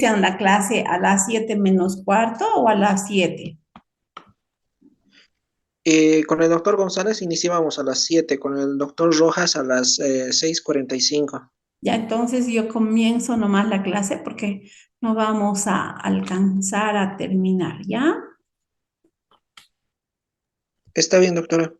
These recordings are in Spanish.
¿Inician la clase a las 7 menos cuarto o a las 7? Con el doctor González iniciábamos a las 7, con el doctor Rojas a las 6:45. Ya entonces yo comienzo nomás la clase porque no vamos a alcanzar a terminar, ¿ya? Está bien, doctora.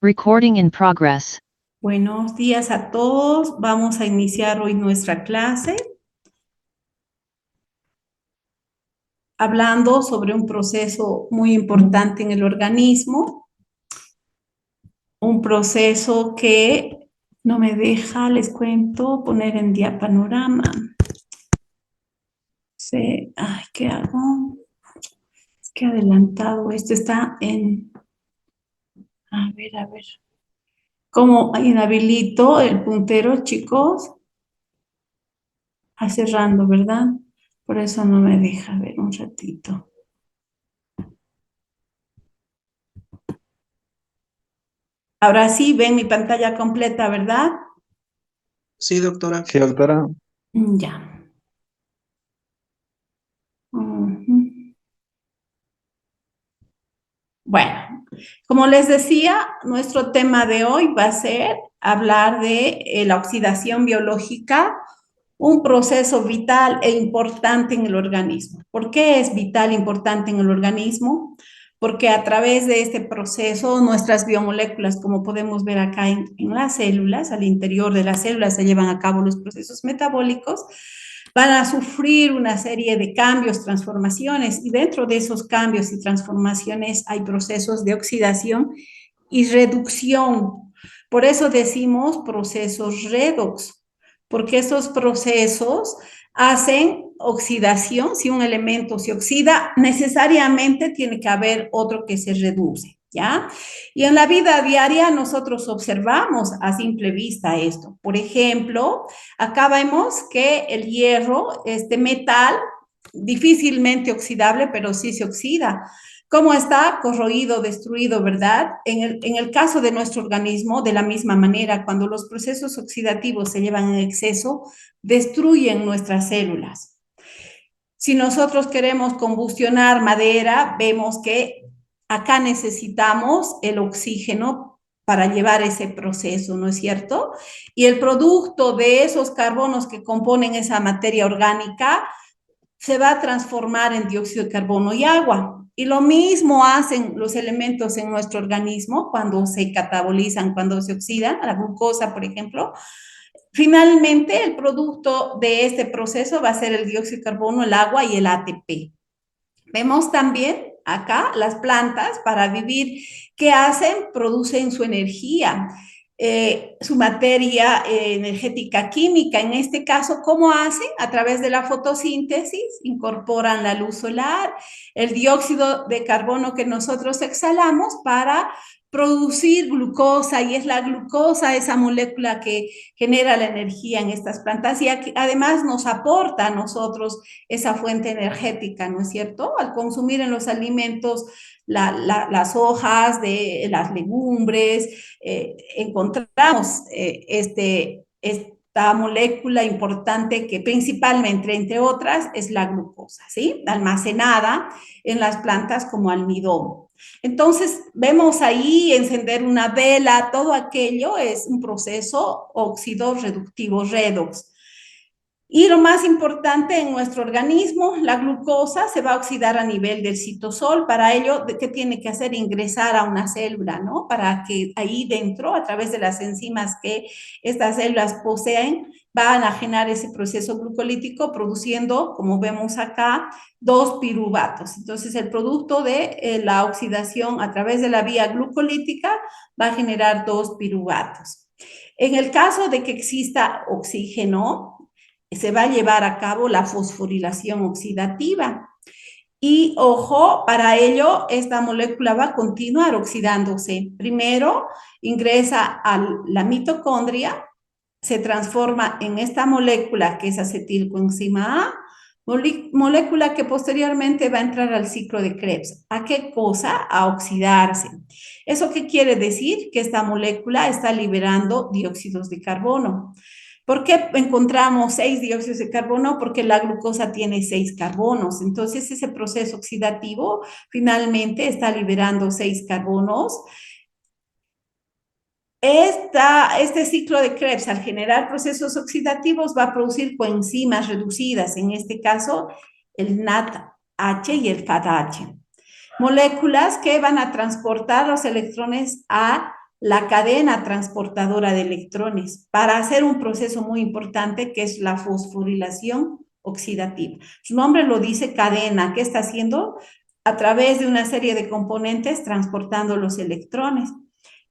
Recording in progress. Buenos días a todos. Vamos a iniciar hoy nuestra clase hablando sobre un proceso muy importante en el organismo, un proceso que no me deja, les cuento, poner en diapanorama. Sí, ay, ¿qué hago? Es que adelantado, esto está en, a ver, ¿cómo inhabilito el puntero, chicos? Cerrando, ¿verdad? Por eso no me deja ver un ratito. Ahora sí, ven mi pantalla completa, ¿verdad? Sí, doctora. Sí, doctora. Ya. Ujú. Bueno, como les decía, nuestro tema de hoy va a ser hablar de la oxidación biológica, un proceso vital e importante en el organismo. ¿Por qué es vital e importante en el organismo? Porque a través de este proceso, nuestras biomoléculas, como podemos ver acá en las células, al interior de las células se llevan a cabo los procesos metabólicos, van a sufrir una serie de cambios, transformaciones, y dentro de esos cambios y transformaciones hay procesos de oxidación y reducción. Por eso decimos procesos redox, porque esos procesos hacen oxidación. Si un elemento se oxida, necesariamente tiene que haber otro que se reduce, ¿ya? Y en la vida diaria nosotros observamos a simple vista esto. Por ejemplo, acá vemos que el hierro, este metal, difícilmente oxidable, pero sí se oxida. ¿Cómo está corroído, destruido, verdad? En el caso de nuestro organismo, de la misma manera, cuando los procesos oxidativos se llevan en exceso, destruyen nuestras células. Si nosotros queremos combustionar madera, vemos que acá necesitamos el oxígeno para llevar ese proceso, ¿no es cierto? Y el producto de esos carbonos que componen esa materia orgánica se va a transformar en dióxido de carbono y agua. Y lo mismo hacen los elementos en nuestro organismo cuando se catabolizan, cuando se oxidan, la glucosa, por ejemplo. Finalmente, el producto de este proceso va a ser el dióxido de carbono, el agua y el ATP. Vemos también acá las plantas para vivir. ¿Qué hacen? Producen su energía, su materia energética química. En este caso, ¿cómo hacen? A través de la fotosíntesis, incorporan la luz solar, el dióxido de carbono que nosotros exhalamos para producir glucosa, y es la glucosa esa molécula que genera la energía en estas plantas y aquí, además nos aporta a nosotros esa fuente energética, ¿no es cierto? Al consumir en los alimentos las hojas de las legumbres, encontramos esta molécula importante que principalmente, entre otras, es la glucosa, ¿sí? Almacenada en las plantas como almidón. Entonces, vemos ahí encender una vela, todo aquello es un proceso óxido reductivo, redox. Y lo más importante en nuestro organismo, la glucosa se va a oxidar a nivel del citosol. Para ello, ¿qué tiene que hacer? Ingresar a una célula, ¿no? Para que ahí dentro, a través de las enzimas que estas células poseen, van a generar ese proceso glucolítico produciendo, como vemos acá, dos piruvatos. Entonces, el producto de la oxidación a través de la vía glucolítica va a generar dos piruvatos. En el caso de que exista oxígeno, se va a llevar a cabo la fosforilación oxidativa. Y ojo, para ello esta molécula va a continuar oxidándose. Primero ingresa a la mitocondria, se transforma en esta molécula que es acetilcoenzima A, molécula que posteriormente va a entrar al ciclo de Krebs. ¿A qué cosa? A oxidarse. ¿Eso qué quiere decir? Que esta molécula está liberando dióxidos de carbono. ¿Por qué encontramos 6 dióxidos de carbono? Porque la glucosa tiene 6 carbonos. Entonces, ese proceso oxidativo finalmente está liberando 6 carbonos. Este ciclo de Krebs, al generar procesos oxidativos, va a producir coenzimas reducidas, en este caso el NADH y el FADH. Moléculas que van a transportar los electrones a la cadena transportadora de electrones para hacer un proceso muy importante que es la fosforilación oxidativa. Su nombre lo dice cadena. ¿Qué está haciendo? A través de una serie de componentes transportando los electrones.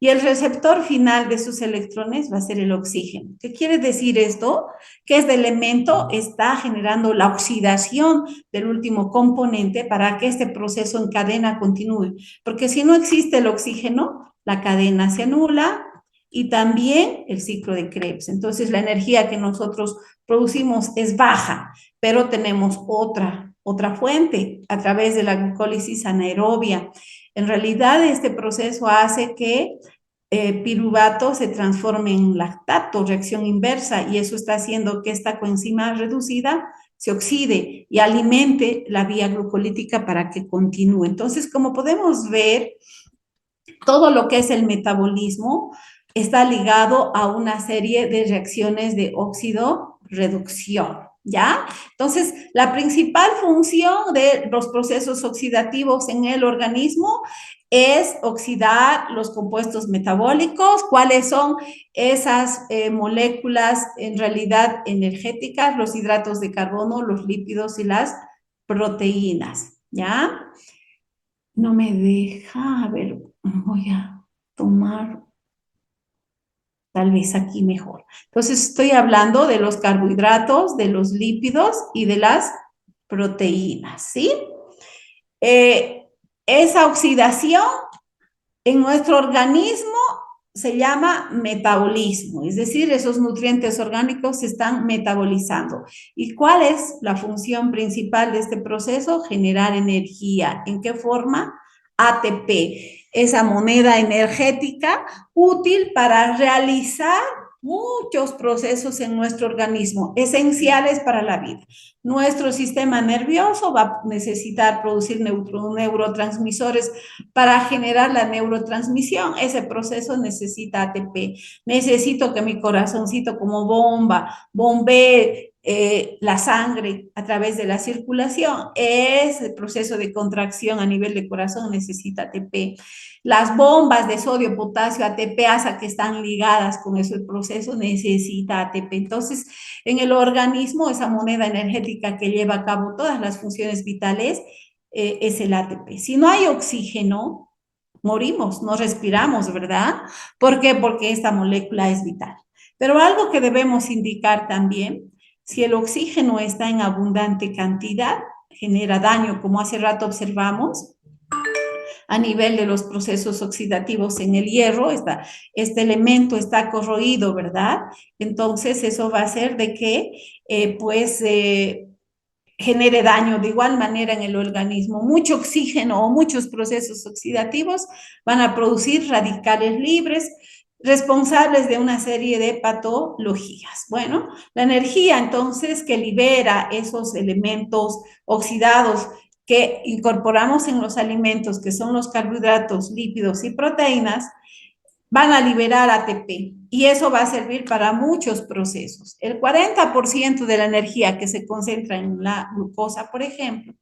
Y el receptor final de esos electrones va a ser el oxígeno. ¿Qué quiere decir esto? Que este elemento está generando la oxidación del último componente para que este proceso en cadena continúe. Porque si no existe el oxígeno, la cadena se anula y también el ciclo de Krebs. Entonces la energía que nosotros producimos es baja, pero tenemos otra fuente a través de la glucólisis anaerobia. En realidad, este proceso hace que piruvato se transforme en lactato, reacción inversa, y eso está haciendo que esta coenzima reducida se oxide y alimente la vía glucolítica para que continúe. Entonces, como podemos ver, todo lo que es el metabolismo está ligado a una serie de reacciones de óxido-reducción. ¿Ya? Entonces, la principal función de los procesos oxidativos en el organismo es oxidar los compuestos metabólicos. ¿Cuáles son esas moléculas en realidad energéticas? Los hidratos de carbono, los lípidos y las proteínas. ¿Ya? No me deja, a ver, voy a tomar tal vez aquí mejor. Entonces estoy hablando de los carbohidratos, de los lípidos y de las proteínas, ¿sí? Esa oxidación en nuestro organismo se llama metabolismo, es decir, esos nutrientes orgánicos se están metabolizando. ¿Y cuál es la función principal de este proceso? Generar energía. ¿En qué forma? ATP, esa moneda energética útil para realizar muchos procesos en nuestro organismo, esenciales para la vida. Nuestro sistema nervioso va a necesitar producir neurotransmisores para generar la neurotransmisión. Ese proceso necesita ATP. Necesito que mi corazoncito como bomba bombee la sangre a través de la circulación. Ese proceso de contracción a nivel de corazón necesita ATP. Las bombas de sodio, potasio, ATP, ASA que están ligadas con ese proceso necesita ATP. Entonces, en el organismo, esa moneda energética que lleva a cabo todas las funciones vitales es el ATP. Si no hay oxígeno, morimos, no respiramos, ¿verdad? ¿Por qué? Porque esta molécula es vital. Pero algo que debemos indicar también, si el oxígeno está en abundante cantidad, genera daño, como hace rato observamos, a nivel de los procesos oxidativos en el hierro, este elemento está corroído, ¿verdad? Entonces eso va a hacer de que, genere daño de igual manera en el organismo. Mucho oxígeno o muchos procesos oxidativos van a producir radicales libres responsables de una serie de patologías. Bueno, la energía entonces que libera esos elementos oxidados que incorporamos en los alimentos, que son los carbohidratos, lípidos y proteínas, van a liberar ATP y eso va a servir para muchos procesos. El 40% de la energía que se concentra en la glucosa, por ejemplo,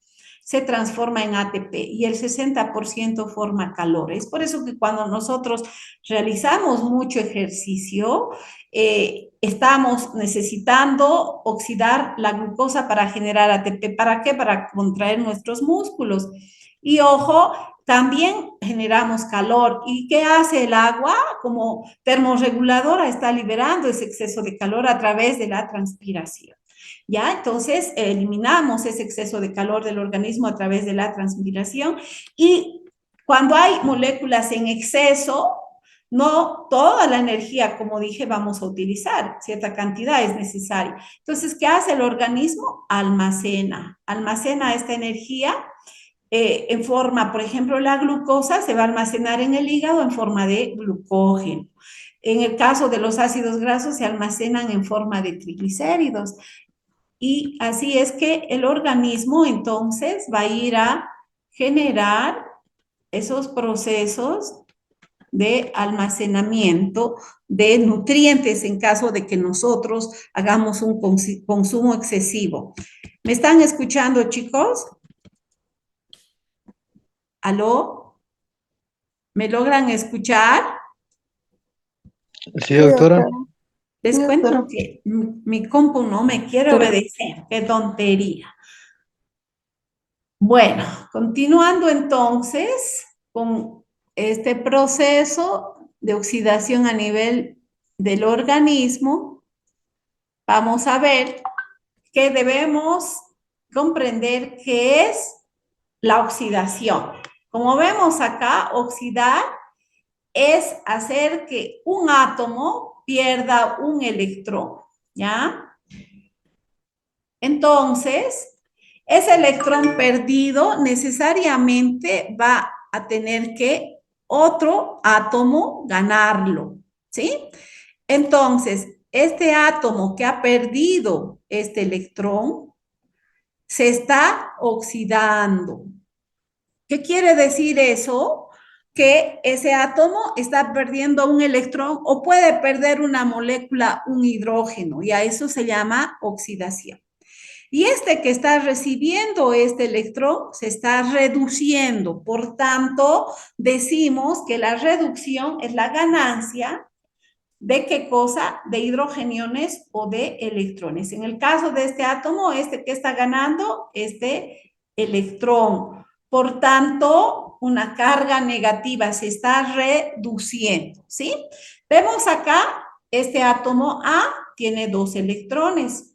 se transforma en ATP y el 60% forma calor. Es por eso que cuando nosotros realizamos mucho ejercicio, estamos necesitando oxidar la glucosa para generar ATP. ¿Para qué? Para contraer nuestros músculos. Y ojo, también generamos calor. ¿Y qué hace el agua? Como termorreguladora está liberando ese exceso de calor a través de la transpiración. ¿Ya? Entonces, eliminamos ese exceso de calor del organismo a través de la transpiración y cuando hay moléculas en exceso, No toda la energía, como dije, vamos a utilizar, cierta cantidad es necesaria. Entonces, ¿qué hace el organismo? Almacena esta energía en forma, por ejemplo, la glucosa se va a almacenar en el hígado en forma de glucógeno. En el caso de los ácidos grasos se almacenan en forma de triglicéridos. Y así es que el organismo entonces va a ir a generar esos procesos de almacenamiento de nutrientes en caso de que nosotros hagamos un consumo excesivo. ¿Me están escuchando, chicos? ¿Aló? ¿Me logran escuchar? Sí, doctora. Les Sí, cuento doctora. que mi compu no me quiere obedecer. ¡Qué tontería! Bueno, continuando entonces con este proceso de oxidación a nivel del organismo, vamos a ver que debemos comprender qué es la oxidación. Como vemos acá, oxidar es hacer que un átomo pierda un electrón, ¿ya? Entonces, ese electrón perdido necesariamente va a tener que otro átomo ganarlo, ¿sí? Entonces, este átomo que ha perdido este electrón se está oxidando. ¿Qué quiere decir eso? Que ese átomo está perdiendo un electrón o puede perder una molécula, un hidrógeno, y a eso se llama oxidación. Y este que está recibiendo este electrón se está reduciendo. Por tanto, decimos que la reducción es la ganancia de qué cosa, de hidrogeniones o de electrones. En el caso de este átomo, este que está ganando, este electrón. Por tanto, una carga negativa se está reduciendo, ¿sí? Vemos acá, este átomo A tiene 2 electrones.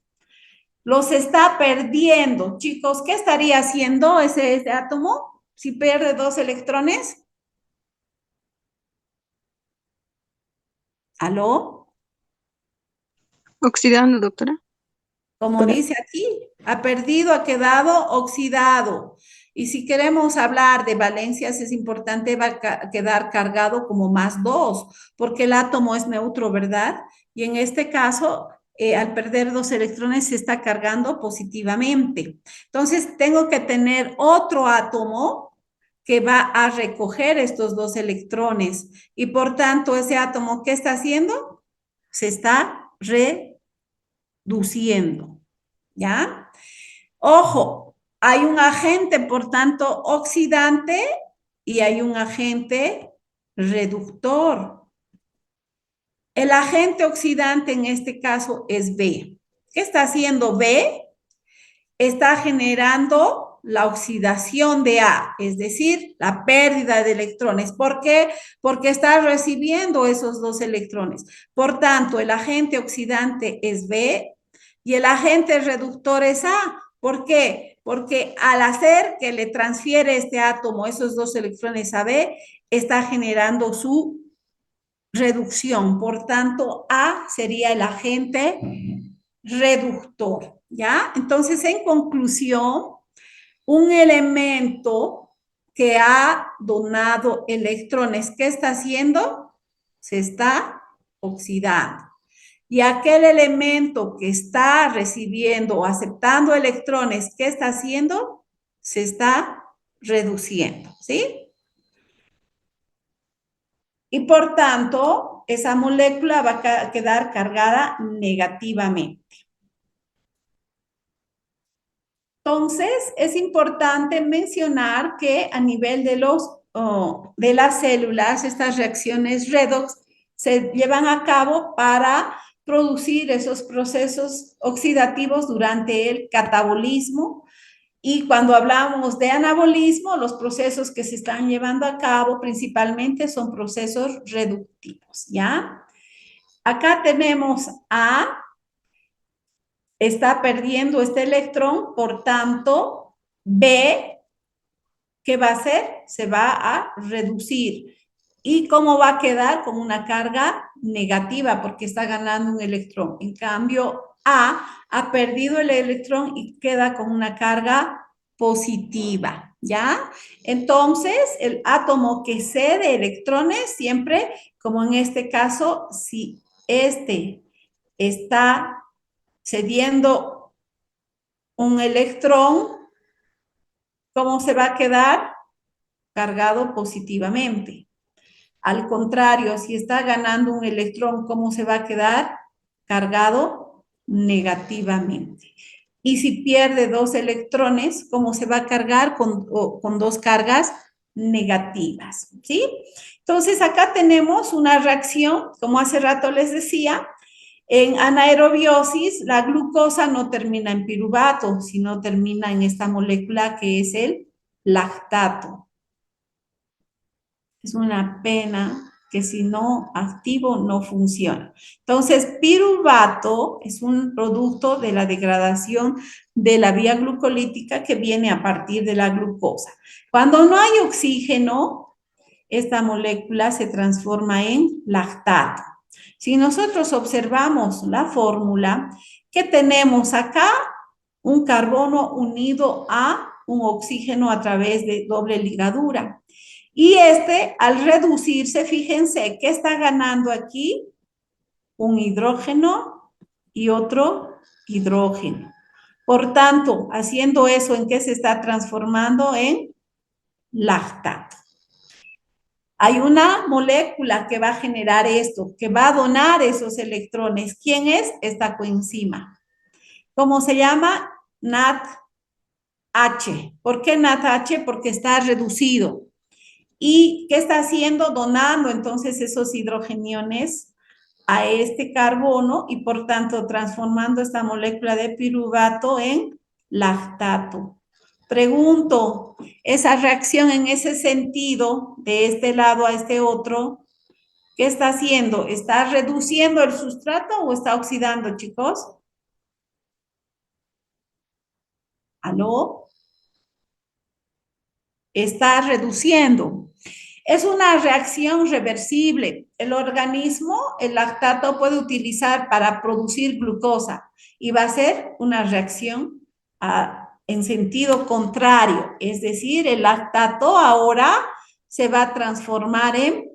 Los está perdiendo. Chicos, ¿qué estaría haciendo ese átomo si pierde 2 electrones? ¿Aló? Oxidando, doctora. Como dice aquí, ha perdido, ha quedado oxidado. Y si queremos hablar de valencias, es importante va a quedar cargado como +2, porque el átomo es neutro, ¿verdad? Y en este caso, al perder 2 electrones, se está cargando positivamente. Entonces, tengo que tener otro átomo que va a recoger estos 2 electrones. Y por tanto, ese átomo, ¿qué está haciendo? Se está reduciendo. ¿Ya? Ojo, hay un agente, por tanto, oxidante y hay un agente reductor. El agente oxidante en este caso es B. ¿Qué está haciendo B? Está generando la oxidación de A, es decir, la pérdida de electrones. ¿Por qué? Porque está recibiendo esos 2 electrones. Por tanto, el agente oxidante es B y el agente reductor es A. ¿Por qué? Porque al hacer que le transfiere este átomo esos 2 electrones a B, está generando su reducción. Por tanto, A sería el agente reductor, ¿ya? Entonces, en conclusión, un elemento que ha donado electrones, ¿qué está haciendo? Se está oxidando. Y aquel elemento que está recibiendo o aceptando electrones, ¿qué está haciendo? Se está reduciendo, ¿sí? Y por tanto, esa molécula va a quedar cargada negativamente. Entonces, es importante mencionar que a nivel de las células, estas reacciones redox se llevan a cabo para producir esos procesos oxidativos durante el catabolismo. Y cuando hablamos de anabolismo, los procesos que se están llevando a cabo principalmente son procesos reductivos, ¿ya? Acá tenemos A, está perdiendo este electrón, por tanto, B, ¿qué va a hacer? Se va a reducir. ¿Y cómo va a quedar? Con una carga negativa porque está ganando un electrón. En cambio, A ha perdido el electrón y queda con una carga positiva, ¿ya? Entonces, el átomo que cede electrones siempre, como en este caso, si este está cediendo un electrón, ¿cómo se va a quedar? Cargado positivamente. Al contrario, si está ganando un electrón, ¿cómo se va a quedar? Cargado negativamente. Y si pierde dos electrones, ¿cómo se va a cargar? Con dos cargas negativas, ¿sí? Entonces, acá tenemos una reacción, como hace rato les decía, en anaerobiosis, la glucosa no termina en piruvato, sino termina en esta molécula que es el lactato. Es una pena que si no activo no funciona. Entonces, piruvato es un producto de la degradación de la vía glucolítica que viene a partir de la glucosa. Cuando no hay oxígeno, esta molécula se transforma en lactato. Si nosotros observamos la fórmula, ¿qué tenemos acá? Un carbono unido a un oxígeno a través de doble ligadura. Y este, al reducirse, fíjense que está ganando aquí un hidrógeno y otro hidrógeno. Por tanto, haciendo eso, ¿en qué se está transformando? En lactato. Hay una molécula que va a generar esto, que va a donar esos electrones. ¿Quién es? Esta coenzima. ¿Cómo se llama? NADH. ¿Por qué NADH? Porque está reducido. ¿Y qué está haciendo? Donando entonces esos hidrogeniones a este carbono y por tanto transformando esta molécula de piruvato en lactato. Pregunto, esa reacción en ese sentido, de este lado a este otro, ¿qué está haciendo? ¿Está reduciendo el sustrato o está oxidando, chicos? ¿Aló? Está reduciendo. Es una reacción reversible. El organismo, el lactato, puede utilizar para producir glucosa y va a ser una reacción en sentido contrario. Es decir, el lactato ahora se va a transformar en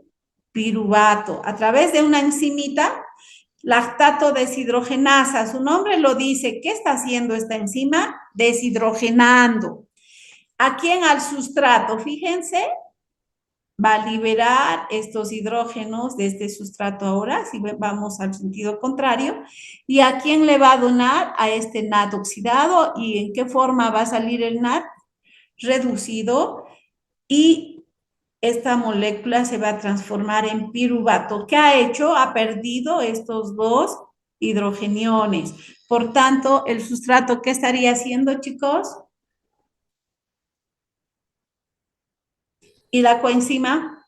piruvato a través de una enzimita, lactato deshidrogenasa. Su nombre lo dice. ¿Qué está haciendo esta enzima? Deshidrogenando. ¿A quién? Al sustrato. Fíjense, va a liberar estos hidrógenos de este sustrato ahora, si vamos al sentido contrario, y a quién le va a donar a este NAD oxidado y en qué forma va a salir el NAD reducido y esta molécula se va a transformar en piruvato. ¿Qué ha hecho? Ha perdido estos dos hidrogeniones. Por tanto, el sustrato, ¿qué estaría haciendo, chicos? Y la coenzima.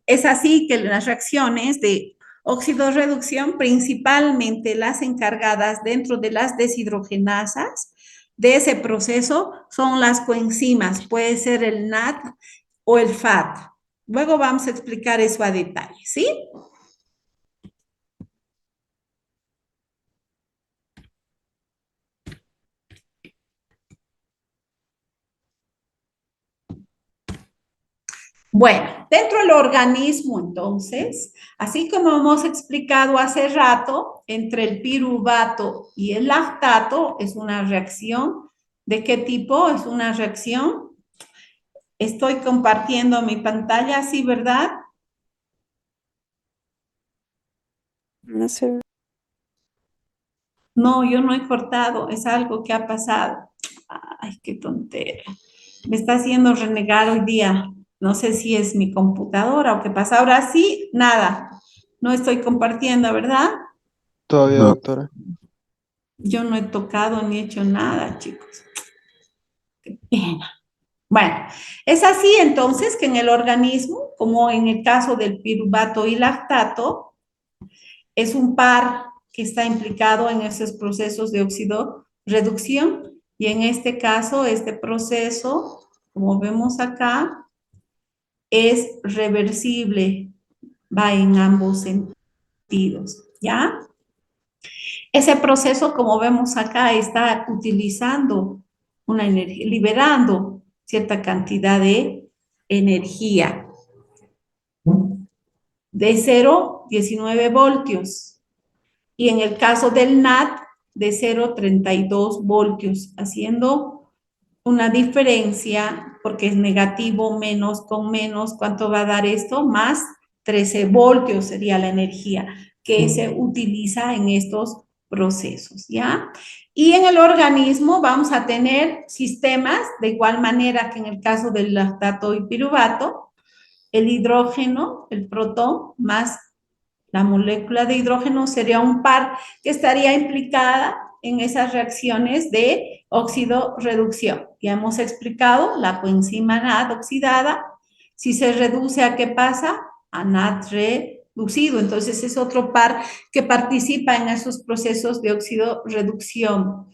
Es así que las reacciones de oxidorreducción, principalmente las encargadas dentro de las deshidrogenasas de ese proceso, son las coenzimas, puede ser el NAD o el FAT. Luego vamos a explicar eso a detalle, ¿sí? Bueno, dentro del organismo, entonces, así como hemos explicado hace rato, entre el piruvato y el lactato es una reacción. ¿De qué tipo? Es una reacción. Estoy compartiendo mi pantalla, ¿sí, verdad? No sé. No, yo no he cortado, es algo que ha pasado. Ay, qué tontera. Me está haciendo renegar hoy día. No sé si es mi computadora o qué pasa. Ahora sí, nada. No estoy compartiendo, ¿verdad? Todavía, No. doctora. Yo no he tocado ni hecho nada, chicos. Qué pena. Bueno, es así entonces que en el organismo, como en el caso del piruvato y lactato, es un par que está implicado en esos procesos de oxidorreducción y en este caso, este proceso como vemos acá, es reversible, va en ambos sentidos, ¿ya? Ese proceso, como vemos acá, está utilizando una energía, liberando cierta cantidad de energía de 0,19 voltios. Y en el caso del NAT, de 0,32 voltios, haciendo una diferencia, porque es negativo, menos con menos, ¿cuánto va a dar esto? Más 13 voltios sería la energía que se utiliza en estos procesos, ¿ya? Y en el organismo vamos a tener sistemas, de igual manera que en el caso del lactato y piruvato, el hidrógeno, el protón, más la molécula de hidrógeno sería un par que estaría implicada en esas reacciones de óxido-reducción. Ya hemos explicado la coenzima NAD oxidada. Si se reduce, ¿a qué pasa? A NAD reducido. Entonces es otro par que participa en esos procesos de óxido-reducción.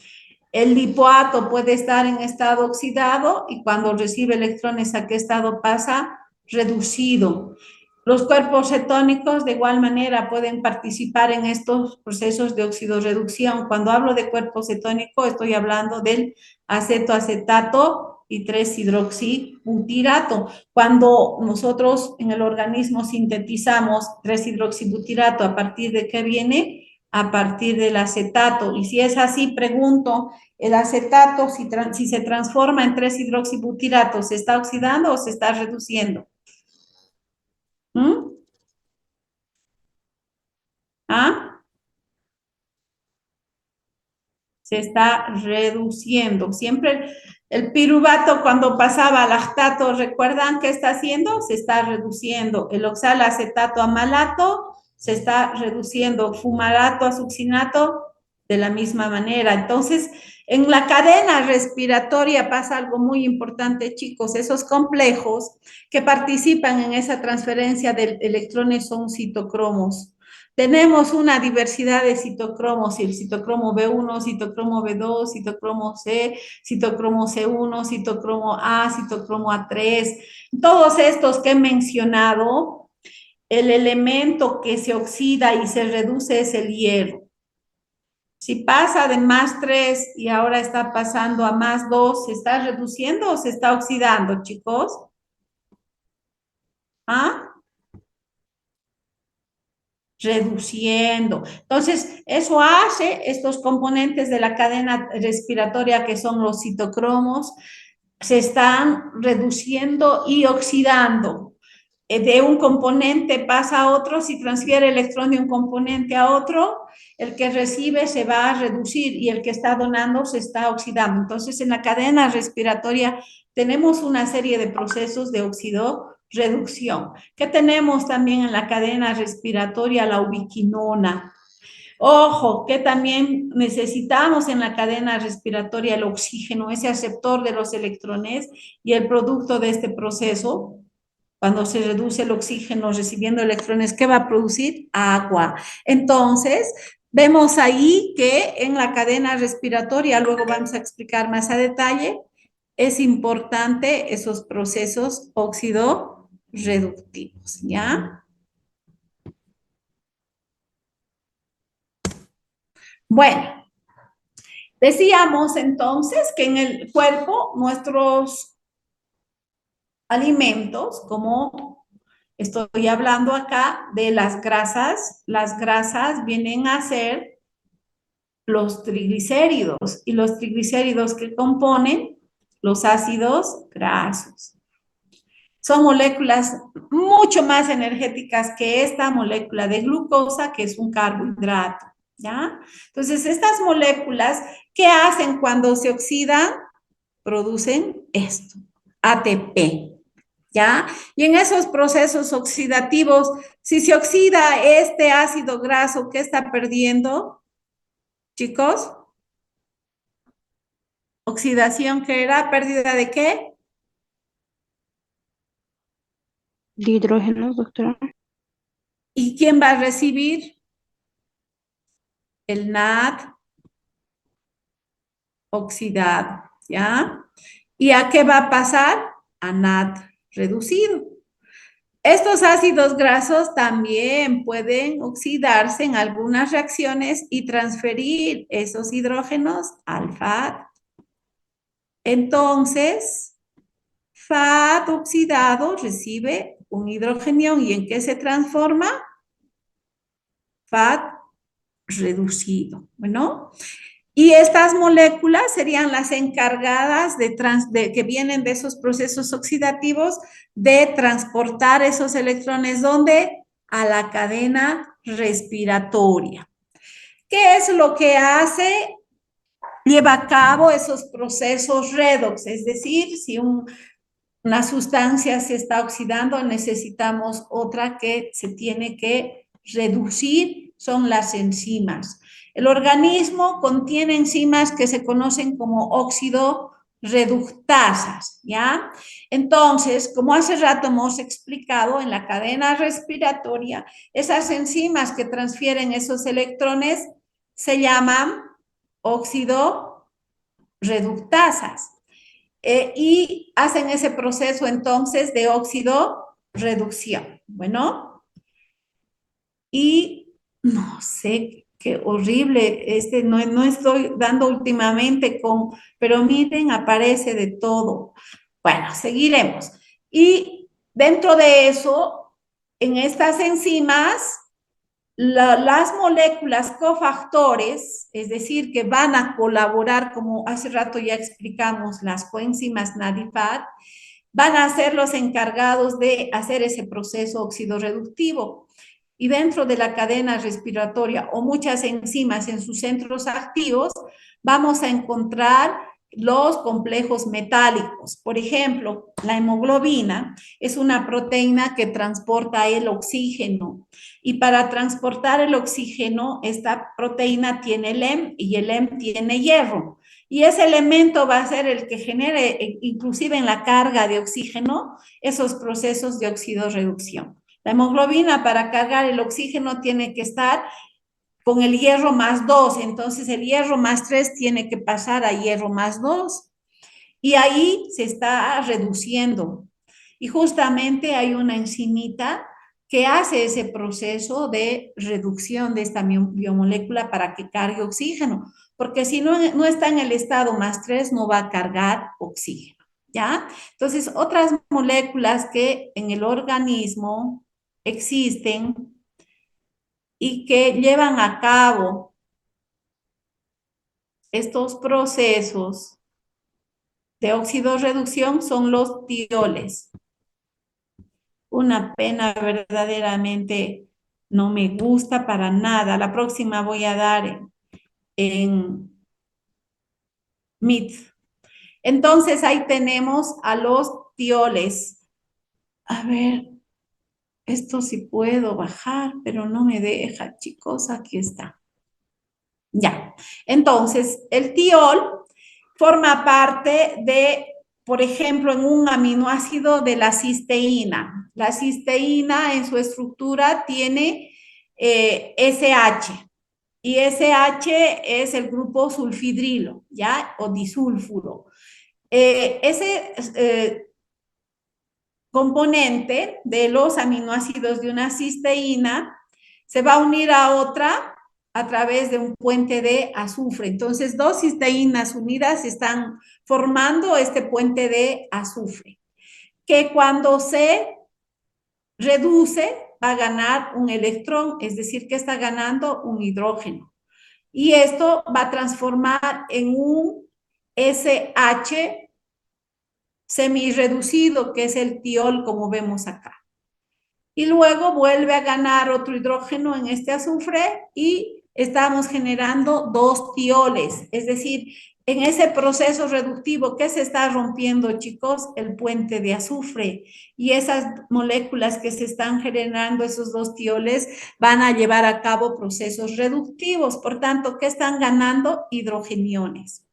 El lipoato puede estar en estado oxidado y cuando recibe electrones, ¿a qué estado pasa? Reducido. Los cuerpos cetónicos de igual manera pueden participar en estos procesos de oxidorreducción. Cuando hablo de cuerpo cetónico, estoy hablando del acetato y 3-hidroxibutirato. Cuando nosotros en el organismo sintetizamos 3-hidroxibutirato, ¿a partir de qué viene? A partir del acetato. Y si es así, pregunto, ¿el acetato, si se transforma en 3-hidroxibutirato, se está oxidando o se está reduciendo? ¿Mm? ¿Ah? Se está reduciendo. Siempre el piruvato cuando pasaba al lactato, ¿recuerdan qué está haciendo? Se está reduciendo. El oxalacetato amalato se está reduciendo. Fumarato a succinato de la misma manera. Entonces, en la cadena respiratoria pasa algo muy importante, chicos. Esos complejos que participan en esa transferencia de electrones son citocromos. Tenemos una diversidad de citocromos, el citocromo B1, citocromo B2, citocromo C, citocromo C1, citocromo A, citocromo A3. Todos estos que he mencionado, el elemento que se oxida y se reduce es el hierro. Si pasa de +3 y ahora está pasando a +2, ¿se está reduciendo o se está oxidando, chicos? ¿Ah? Reduciendo. Entonces, eso hace estos componentes de la cadena respiratoria que son los citocromos, se están reduciendo y oxidando. De un componente pasa a otro, si transfiere electrón de un componente a otro, el que recibe se va a reducir y el que está donando se está oxidando. Entonces, en la cadena respiratoria tenemos una serie de procesos de oxidorreducción. ¿Qué tenemos también en la cadena respiratoria? La ubiquinona. Ojo, que también necesitamos en la cadena respiratoria el oxígeno, ese aceptor de los electrones y el producto de este proceso. Cuando se reduce el oxígeno recibiendo electrones, ¿qué va a producir? Agua. Entonces, vemos ahí que en la cadena respiratoria, luego vamos a explicar más a detalle, es importante esos procesos óxido-reductivos, ¿ya? Bueno, decíamos entonces que en el cuerpo nuestros alimentos, como estoy hablando acá de las grasas vienen a ser los triglicéridos y los triglicéridos que componen los ácidos grasos. Son moléculas mucho más energéticas que esta molécula de glucosa, que es un carbohidrato, ¿ya? Entonces, estas moléculas, ¿qué hacen cuando se oxidan? Producen esto, ATP, ¿ya? Y en esos procesos oxidativos, si se oxida este ácido graso, ¿qué está perdiendo, chicos? Oxidación, ¿qué era? ¿Pérdida de qué? De hidrógeno, doctora. ¿Y quién va a recibir? El NAD oxidado, ¿ya? ¿Y a qué va a pasar? a NAD reducido. Estos ácidos grasos también pueden oxidarse en algunas reacciones y transferir esos hidrógenos al FAD. Entonces, FAD oxidado recibe un hidrogenión. ¿Y en qué se transforma? FAD reducido. Bueno, y estas moléculas serían las encargadas que vienen de esos procesos oxidativos de transportar esos electrones, ¿dónde? A la cadena respiratoria. ¿Qué es lo que hace? Lleva a cabo esos procesos redox, es decir, si una sustancia se está oxidando, necesitamos otra que se tiene que reducir, son las enzimas. El organismo contiene enzimas que se conocen como óxido reductasas, ¿ya? Entonces, como hace rato hemos explicado, en la cadena respiratoria, esas enzimas que transfieren esos electrones se llaman óxido reductasas. Y hacen ese proceso entonces de óxido reducción. Bueno, y no sé, qué horrible, no estoy dando últimamente pero miren, aparece de todo. Bueno, seguiremos. Y dentro de eso, en estas enzimas, las moléculas cofactores, es decir, que van a colaborar, como hace rato ya explicamos, las coenzimas NAD+, van a ser los encargados de hacer ese proceso oxidorreductivo. Y dentro de la cadena respiratoria o muchas enzimas en sus centros activos, vamos a encontrar los complejos metálicos. Por ejemplo, la hemoglobina es una proteína que transporta el oxígeno. Y para transportar el oxígeno, esta proteína tiene LEM y el LEM tiene hierro. Y ese elemento va a ser el que genere, inclusive en la carga de oxígeno, esos procesos de oxidorreducción. La hemoglobina para cargar el oxígeno tiene que estar con el hierro +2, entonces el hierro +3 tiene que pasar a hierro +2. Y ahí se está reduciendo. Y justamente hay una enzimita que hace ese proceso de reducción de esta biomolécula para que cargue oxígeno, porque si no está en el estado +3, no va a cargar oxígeno, ¿ya? Entonces, otras moléculas que en el organismo existen y que llevan a cabo estos procesos de oxidorreducción son los tioles. Una pena, verdaderamente no me gusta para nada. La próxima voy a dar en MIT. Entonces ahí tenemos a los tioles. A ver, esto sí puedo bajar, pero no me deja, chicos, aquí está. Ya, entonces el tiol forma parte de, por ejemplo, en un aminoácido de la cisteína. La cisteína en su estructura tiene SH, y SH es el grupo sulfidrilo, ¿ya? O disulfuro. Ese componente de los aminoácidos de una cisteína se va a unir a otra a través de un puente de azufre. Entonces, dos cisteínas unidas están formando este puente de azufre, que cuando se reduce va a ganar un electrón, es decir, que está ganando un hidrógeno. Y esto va a transformar en un SH semirreducido, que es el tiol, como vemos acá. Y luego vuelve a ganar otro hidrógeno en este azufre y estamos generando dos tioles. Es decir, en ese proceso reductivo, ¿qué se está rompiendo, chicos? El puente de azufre. Y esas moléculas que se están generando, esos dos tioles, van a llevar a cabo procesos reductivos. Por tanto, ¿qué están ganando? Hidrogeniones.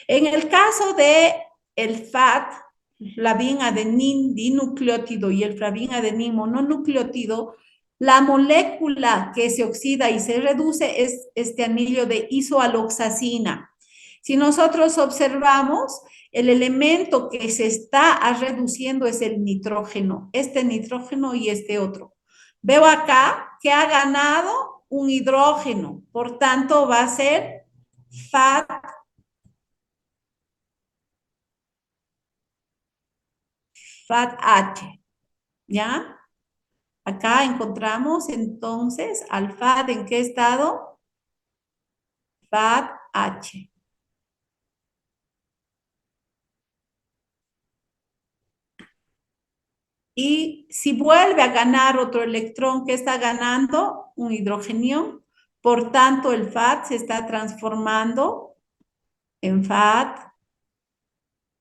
En el caso de el FAT, flavin-adenín dinucleótido y el flavin-adenín mononucleótido, la molécula que se oxida y se reduce es este anillo de isoaloxacina. Si nosotros observamos, El elemento que se está reduciendo es el nitrógeno, este nitrógeno y este otro. Veo acá que ha ganado un hidrógeno, por tanto va a ser FAT H, ¿ya? Acá encontramos entonces al FAT, ¿en qué estado? FAT H. Y si vuelve a ganar otro electrón, ¿qué está ganando? Un hidrogenión. Por tanto, el FAT se está transformando en FAT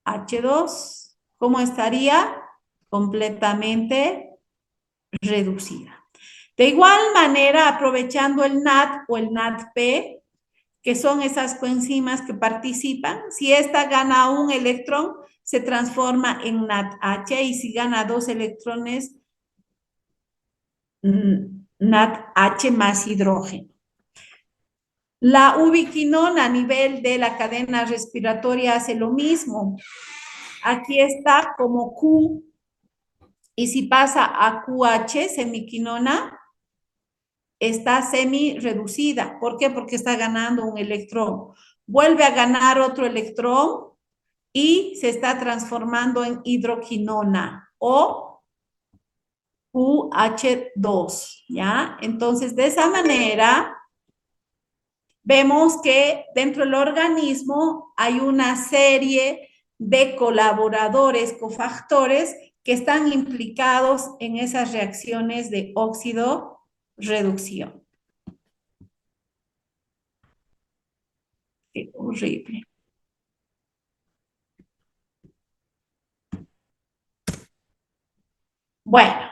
H2. ¿Cómo estaría? Completamente reducida. De igual manera, aprovechando el NAD o el NADP, que son esas coenzimas que participan, si esta gana un electrón, se transforma en NADH, y si gana 2 electrones, NADH más hidrógeno. La ubiquinona a nivel de la cadena respiratoria hace lo mismo. Aquí está como Q, y si pasa a QH, semiquinona, está semi-reducida. ¿Por qué? Porque está ganando un electrón. Vuelve a ganar otro electrón y se está transformando en hidroquinona o QH2, ¿ya? Entonces, de esa manera, vemos que dentro del organismo hay una serie de colaboradores, cofactores, que están implicados en esas reacciones de óxido-reducción. Qué horrible. Bueno,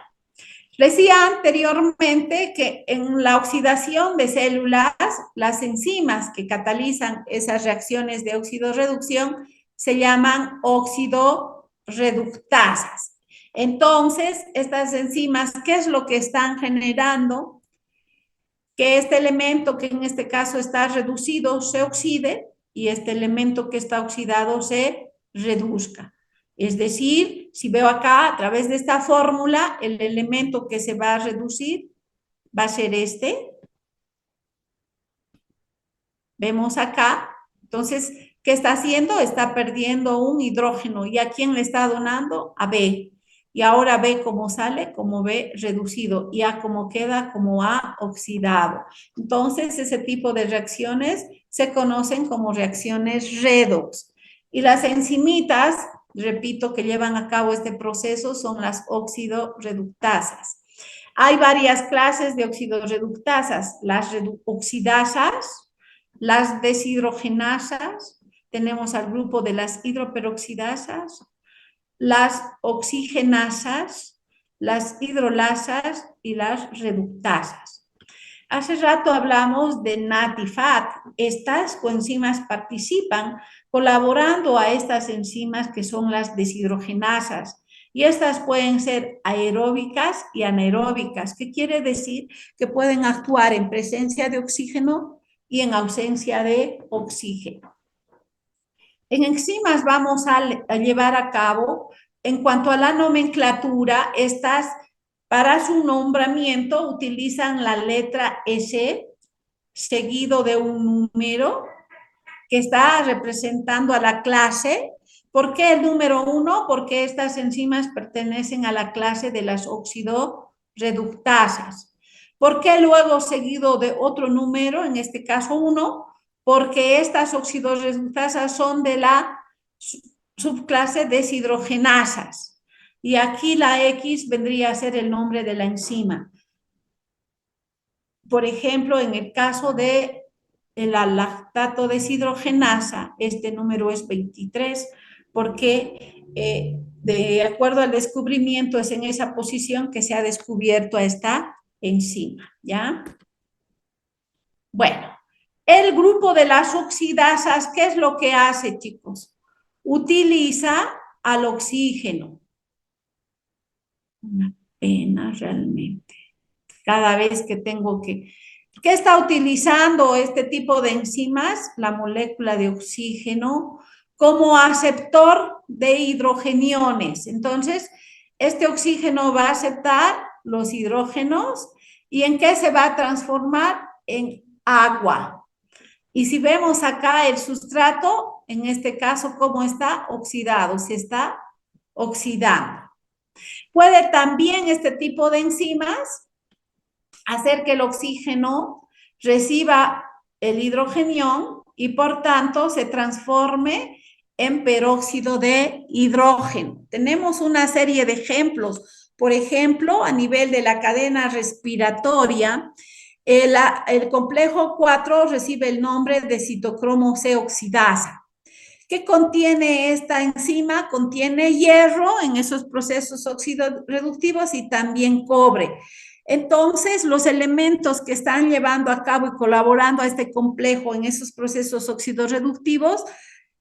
decía anteriormente que en la oxidación de células, las enzimas que catalizan esas reacciones de óxido-reducción se llaman óxido-reductasas. Entonces, estas enzimas, ¿qué es lo que están generando? Que este elemento, que en este caso está reducido, se oxide, y este elemento que está oxidado se reduzca. Es decir, si veo acá a través de esta fórmula, el elemento que se va a reducir va a ser este. Vemos acá. Entonces, ¿qué está haciendo? Está perdiendo un hidrógeno. ¿Y a quién le está donando? A B. Y ahora B cómo sale, como B reducido, y A como queda, como A oxidado. Entonces, ese tipo de reacciones se conocen como reacciones redox. Y las enzimitas, repito, que llevan a cabo este proceso son las oxidorreductasas. Hay varias clases de oxidorreductasas, las oxidasas, las deshidrogenasas, tenemos al grupo de las hidroperoxidasas, las oxigenasas, las hidrolasas y las reductasas. Hace rato hablamos de NAT y FAT. Estas coenzimas participan colaborando a estas enzimas que son las deshidrogenasas. Y estas pueden ser aeróbicas y anaeróbicas. ¿Qué quiere decir? Que pueden actuar en presencia de oxígeno y en ausencia de oxígeno. En enzimas vamos a llevar a cabo, en cuanto a la nomenclatura, estas para su nombramiento utilizan la letra S seguido de un número que está representando a la clase. ¿Por qué el número 1? Porque estas enzimas pertenecen a la clase de las oxidorreductasas. ¿Por qué luego seguido de otro número, en este caso 1? Porque estas oxidorreductasas son de la subclase deshidrogenasas. Y aquí la X vendría a ser el nombre de la enzima. Por ejemplo, en el caso de la lactato deshidrogenasa, este número es 23, porque de acuerdo al descubrimiento es en esa posición que se ha descubierto a esta enzima, ¿ya? Bueno, el grupo de las oxidasas, ¿qué es lo que hace, chicos? Utiliza al oxígeno. Una pena realmente. Cada vez que tengo que... ¿Qué está utilizando este tipo de enzimas? La molécula de oxígeno como aceptor de hidrogeniones. Entonces, este oxígeno va a aceptar los hidrógenos y ¿en qué se va a transformar? En agua. Y si vemos acá el sustrato, en este caso, ¿cómo está? Oxidado, se está oxidando. Puede también este tipo de enzimas hacer que el oxígeno reciba el hidrogenión y por tanto se transforme en peróxido de hidrógeno. Tenemos una serie de ejemplos. Por ejemplo, a nivel de la cadena respiratoria, el complejo 4 recibe el nombre de citocromo C oxidasa. ¿Qué contiene esta enzima? Contiene hierro en esos procesos oxidorreductivos y también cobre. Entonces, los elementos que están llevando a cabo y colaborando a este complejo en esos procesos oxidorreductivos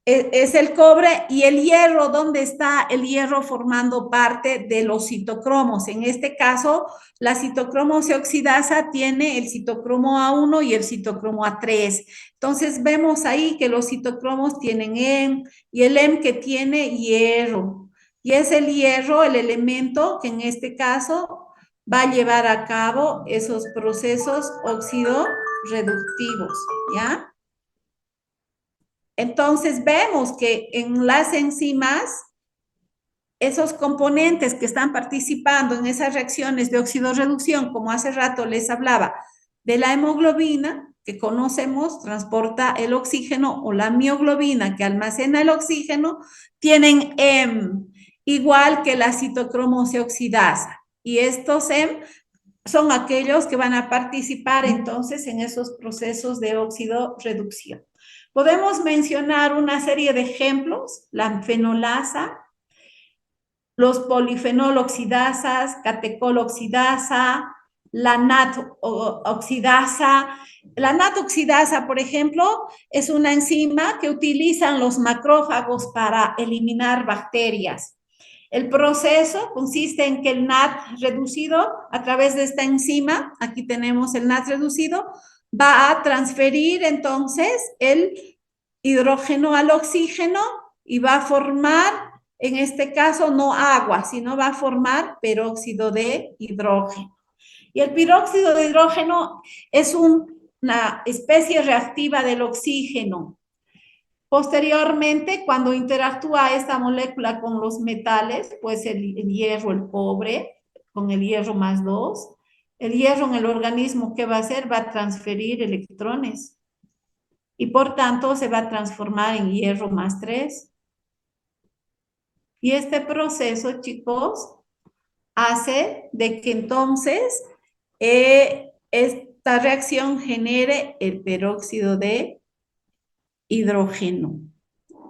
es el cobre y el hierro. ¿Dónde está el hierro? Formando parte de los citocromos. En este caso, la citocromo C oxidasa tiene el citocromo A1 y el citocromo A3. Entonces, vemos ahí que los citocromos tienen EM y el EM que tiene hierro. Y es el hierro el elemento que en este caso va a llevar a cabo esos procesos oxidorreductivos, ¿ya? Entonces vemos que en las enzimas, esos componentes que están participando en esas reacciones de oxidorreducción, como hace rato les hablaba, de la hemoglobina, que conocemos, transporta el oxígeno, o la mioglobina, que almacena el oxígeno, tienen M, igual que la citocromo C oxidasa. Y estos M son aquellos que van a participar entonces en esos procesos de oxidorreducción. Podemos mencionar una serie de ejemplos: la fenolasa, los polifenol oxidasas, catecol oxidasa, la NAT oxidasa. La NAT oxidasa, por ejemplo, es una enzima que utilizan los macrófagos para eliminar bacterias. El proceso consiste en que el NAT reducido, a través de esta enzima, aquí tenemos el NAT reducido, va a transferir entonces el hidrógeno al oxígeno y va a formar, en este caso, no agua, sino va a formar peróxido de hidrógeno. Y el peróxido de hidrógeno es una especie reactiva del oxígeno. Posteriormente, cuando interactúa esta molécula con los metales, pues el hierro, el cobre, con el hierro más 2, el hierro en el organismo, ¿qué va a hacer? Va a transferir electrones y por tanto se va a transformar en hierro más 3. Y este proceso, chicos, hace de que entonces esta reacción genere el peróxido de hidrógeno,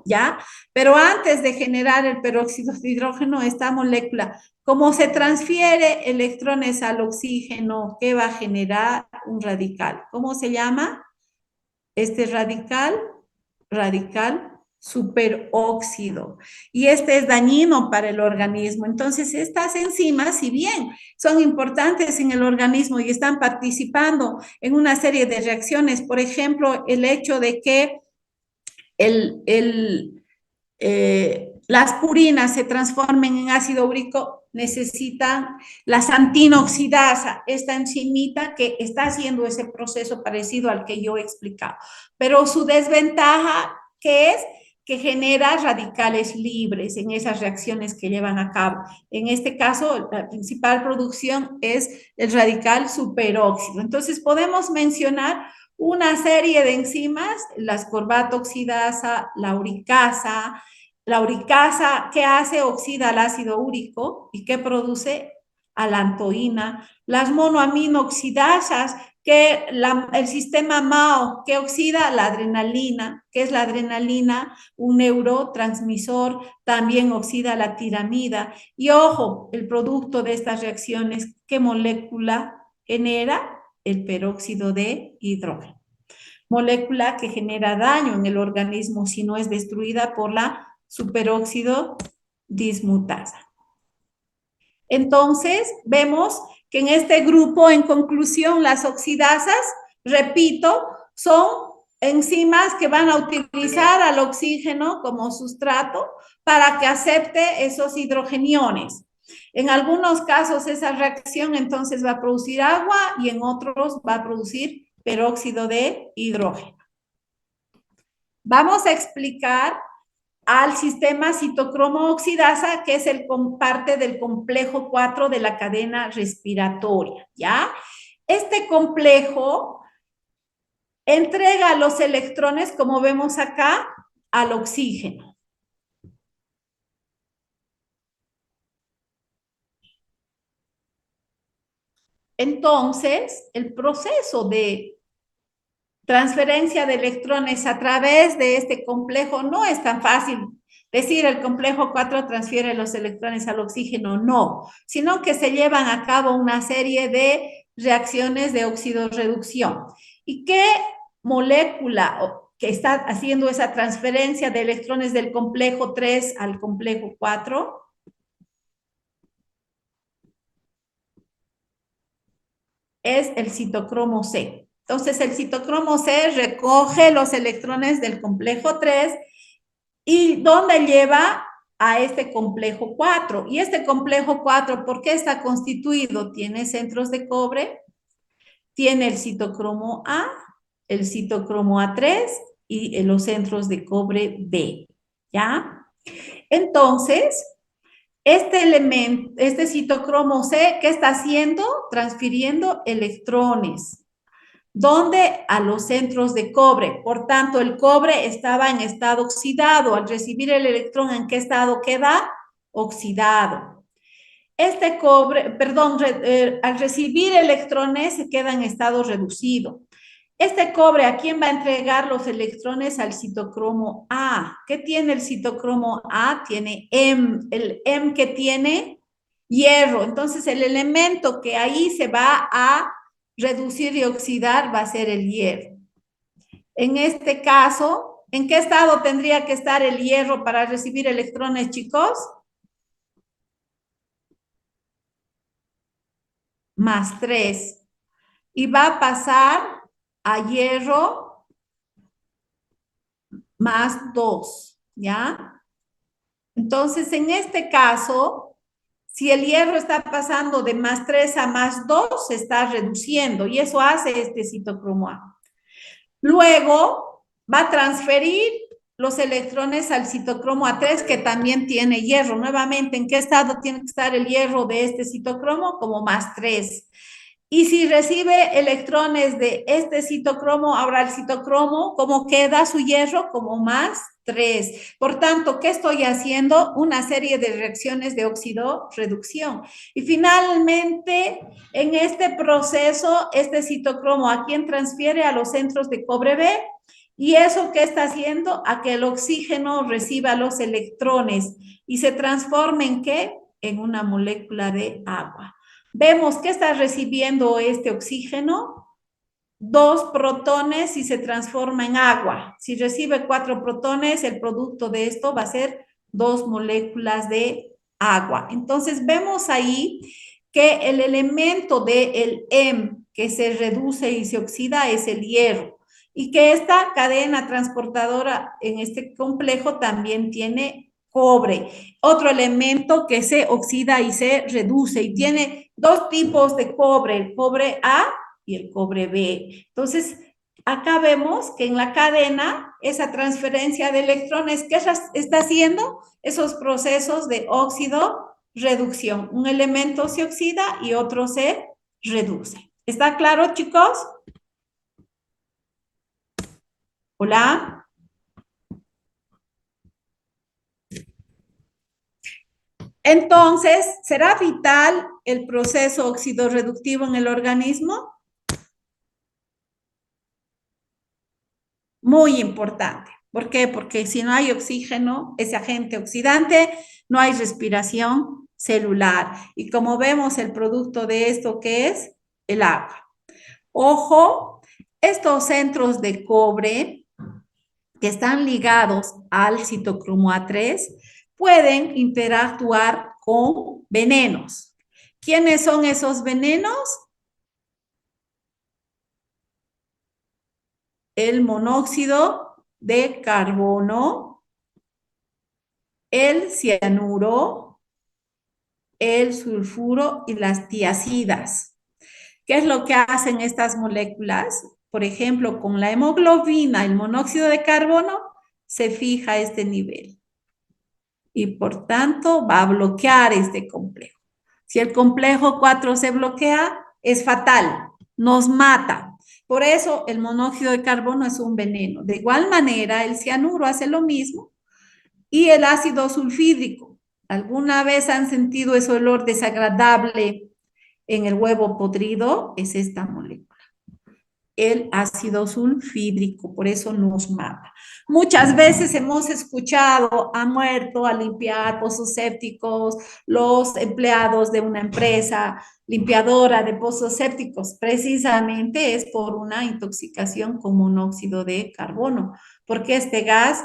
¿ya? Pero antes de generar el peróxido de hidrógeno, esta molécula, como se transfiere electrones al oxígeno, ¿qué va a generar? Un radical. ¿Cómo se llama? Este radical superóxido. Y este es dañino para el organismo. Entonces, estas enzimas, si bien son importantes en el organismo y están participando en una serie de reacciones, por ejemplo, el hecho de que las purinas se transformen en ácido úrico, necesitan la xantina oxidasa, esta enzimita que está haciendo ese proceso parecido al que yo he explicado. Pero su desventaja, ¿qué es? Que genera radicales libres en esas reacciones que llevan a cabo. En este caso, la principal producción es el radical superóxido. Entonces, podemos mencionar una serie de enzimas: la ascorbato oxidasa, la uricasa. La uricasa, ¿qué hace? Oxida el ácido úrico. ¿Y qué produce? Alantoína. Las monoamino oxidasas, que el sistema MAO, ¿qué oxida? La adrenalina. ¿Qué es la adrenalina? Un neurotransmisor. También oxida la tiramida. Y ojo, el producto de estas reacciones, ¿qué molécula genera? El peróxido de hidrógeno. Molécula que genera daño en el organismo si no es destruida por la superóxido dismutasa. Entonces, vemos que en este grupo, en conclusión, las oxidasas, repito, son enzimas que van a utilizar al oxígeno como sustrato para que acepte esos hidrogeniones. En algunos casos esa reacción entonces va a producir agua y en otros va a producir peróxido de hidrógeno. Vamos a explicar al sistema citocromo oxidasa, que es parte del complejo 4 de la cadena respiratoria, ¿ya? Este complejo entrega los electrones, como vemos acá, al oxígeno. Entonces, el proceso de transferencia de electrones a través de este complejo no es tan fácil decir el complejo 4 transfiere los electrones al oxígeno, no, sino que se llevan a cabo una serie de reacciones de oxidorreducción. ¿Y qué molécula que está haciendo esa transferencia de electrones del complejo 3 al complejo 4? Es el citocromo C. Entonces, el citocromo C recoge los electrones del complejo 3 y ¿dónde lleva? A este complejo 4. Y este complejo 4, ¿por qué está constituido? Tiene centros de cobre, tiene el citocromo A, el citocromo A3 y los centros de cobre B, ¿ya? Entonces, este elemento, este citocromo C, ¿qué está haciendo? Transfiriendo electrones. ¿Dónde? A los centros de cobre. Por tanto, el cobre estaba en estado oxidado. Al recibir el electrón, ¿en qué estado queda? Oxidado. Este cobre, perdón, al recibir electrones se queda en estado reducido. Este cobre, ¿a quién va a entregar los electrones? Al citocromo A. ¿Qué tiene el citocromo A? Tiene M. El M que tiene hierro. Entonces, el elemento que ahí se va a reducir y oxidar va a ser el hierro. En este caso, ¿en qué estado tendría que estar el hierro para recibir electrones, chicos? +3. Y va a pasar a hierro +2, ¿ya? Entonces, en este caso, si el hierro está pasando de +3 a +2, se está reduciendo y eso hace este citocromo A. Luego va a transferir los electrones al citocromo A3 que también tiene hierro. Nuevamente, ¿en qué estado tiene que estar el hierro de este citocromo? Como +3. Y si recibe electrones de este citocromo, ahora el citocromo, ¿cómo queda su hierro? Como +3. Por tanto, ¿qué estoy haciendo? Una serie de reacciones de oxidorreducción. Y finalmente, en este proceso, este citocromo, ¿a quién transfiere? A los centros de cobre B. ¿Y eso qué está haciendo? A que el oxígeno reciba los electrones y se transforme en ¿qué? En una molécula de agua. Vemos que está recibiendo este oxígeno, 2 protones y se transforma en agua. Si recibe 4 protones, el producto de esto va a ser 2 moléculas de agua. Entonces vemos ahí que el elemento del M que se reduce y se oxida es el hierro y que esta cadena transportadora en este complejo también tiene cobre, otro elemento que se oxida y se reduce y tiene 2 tipos de cobre, el cobre A y el cobre B. Entonces, acá vemos que en la cadena, esa transferencia de electrones, ¿qué está haciendo? Esos procesos de óxido, reducción. Un elemento se oxida y otro se reduce. ¿Está claro, chicos? Hola. Entonces, ¿será vital el proceso oxidorreductivo en el organismo? Muy importante. ¿Por qué? Porque si no hay oxígeno, ese agente oxidante, no hay respiración celular. Y como vemos, el producto de esto, ¿qué es? El agua. Ojo, estos centros de cobre que están ligados al citocromo A3 pueden interactuar con venenos. ¿Quiénes son esos venenos? el monóxido de carbono, el cianuro, el sulfuro y las tiacidas. ¿Qué es lo que hacen estas moléculas? Por ejemplo, con la hemoglobina, el monóxido de carbono, se fija este nivel y por tanto va a bloquear este complejo. Si el complejo 4 se bloquea, es fatal, nos mata. Por eso el monóxido de carbono es un veneno. De igual manera, el cianuro hace lo mismo y el ácido sulfídrico. ¿Alguna vez han sentido ese olor desagradable en el huevo podrido? Es esta molécula, el ácido sulfídrico, por eso nos mata. Muchas veces hemos escuchado, ha muerto a limpiar pozos sépticos los empleados de una empresa limpiadora de pozos sépticos. Precisamente es por una intoxicación con monóxido de carbono, porque este gas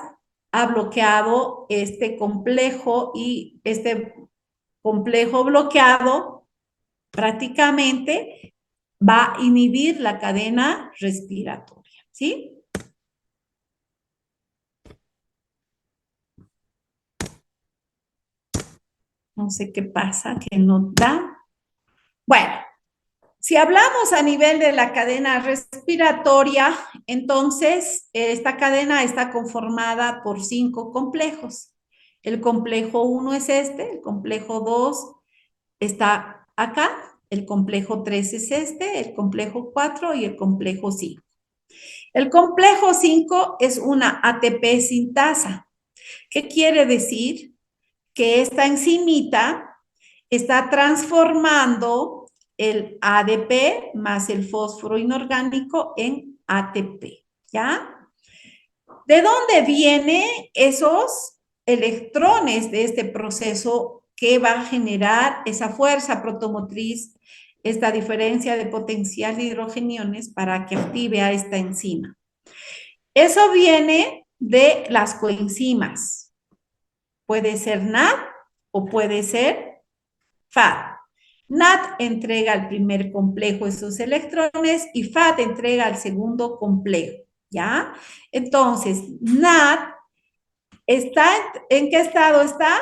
ha bloqueado este complejo y este complejo bloqueado prácticamente va a inhibir la cadena respiratoria, ¿sí? No sé qué pasa, que no da. Bueno, si hablamos a nivel de la cadena respiratoria, entonces esta cadena está conformada por 5 complejos. El complejo 1 es este, el complejo 2 está acá, el complejo 3 es este, el complejo 4 y el complejo 5. El complejo 5 es una ATP sintasa. ¿Qué quiere decir? Que esta enzimita está transformando el ADP más el fósforo inorgánico en ATP, ¿ya? ¿De dónde vienen esos electrones de este proceso que va a generar esa fuerza protomotriz, esta diferencia de potencial de hidrogeniones para que active a esta enzima? Eso viene de las coenzimas. Puede ser NAD o puede ser FAD. NAD entrega al primer complejo esos electrones y FAD entrega al segundo complejo, ¿ya? Entonces, NAD está, ¿en qué estado está?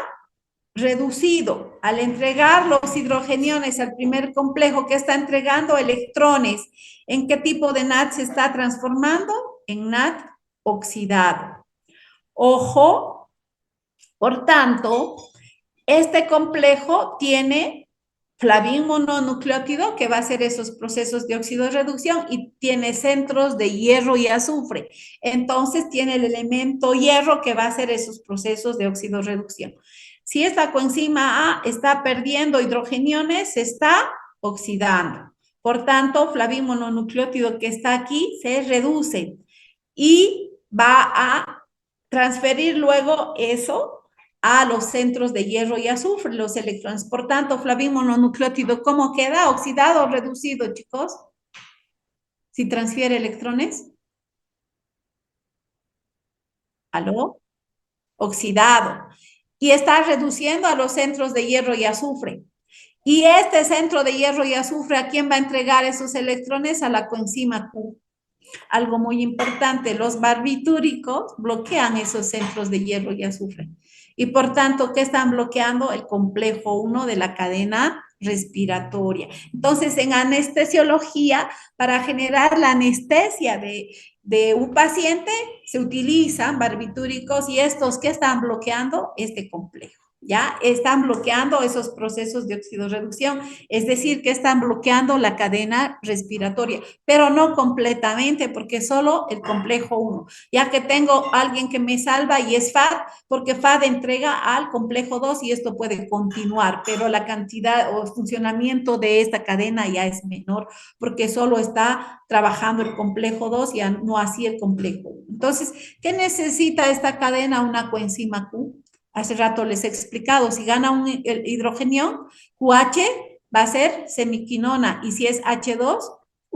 Reducido. Al entregar los hidrogeniones al primer complejo, que está entregando electrones, ¿en qué tipo de NAD se está transformando? En NAD oxidado. Ojo, por tanto, este complejo tiene flavin mononucleótido, que va a hacer esos procesos de oxidorreducción, y tiene centros de hierro y azufre. Entonces, tiene el elemento hierro que va a hacer esos procesos de oxidorreducción. Si esta coenzima A está perdiendo hidrogeniones, se está oxidando. Por tanto, flavin mononucleótido que está aquí se reduce y va a transferir luego eso a los centros de hierro y azufre, los electrones. Por tanto, flavin mononucleótido, ¿cómo queda? ¿Oxidado o reducido, chicos? Si transfiere electrones. ¿Aló? Oxidado. Y está reduciendo a los centros de hierro y azufre. Y este centro de hierro y azufre, ¿a quién va a entregar esos electrones? A la coenzima Q. Algo muy importante, los barbitúricos bloquean esos centros de hierro y azufre. Y por tanto, ¿qué están bloqueando? El complejo 1 de la cadena respiratoria. Entonces, en anestesiología, para generar la anestesia de un paciente, se utilizan barbitúricos y estos que están bloqueando este complejo. ¿Ya? Están bloqueando esos procesos de oxidorreducción, es decir, que están bloqueando la cadena respiratoria, pero no completamente, porque solo el complejo 1, ya que tengo alguien que me salva y es FAD, porque FAD entrega al complejo 2 y esto puede continuar, pero la cantidad o funcionamiento de esta cadena ya es menor, porque solo está trabajando el complejo 2 y no así el complejo 1. Entonces, ¿qué necesita esta cadena? Una coenzima Q. Hace rato les he explicado, si gana un hidrogenión, QH va a ser semiquinona y si es H2,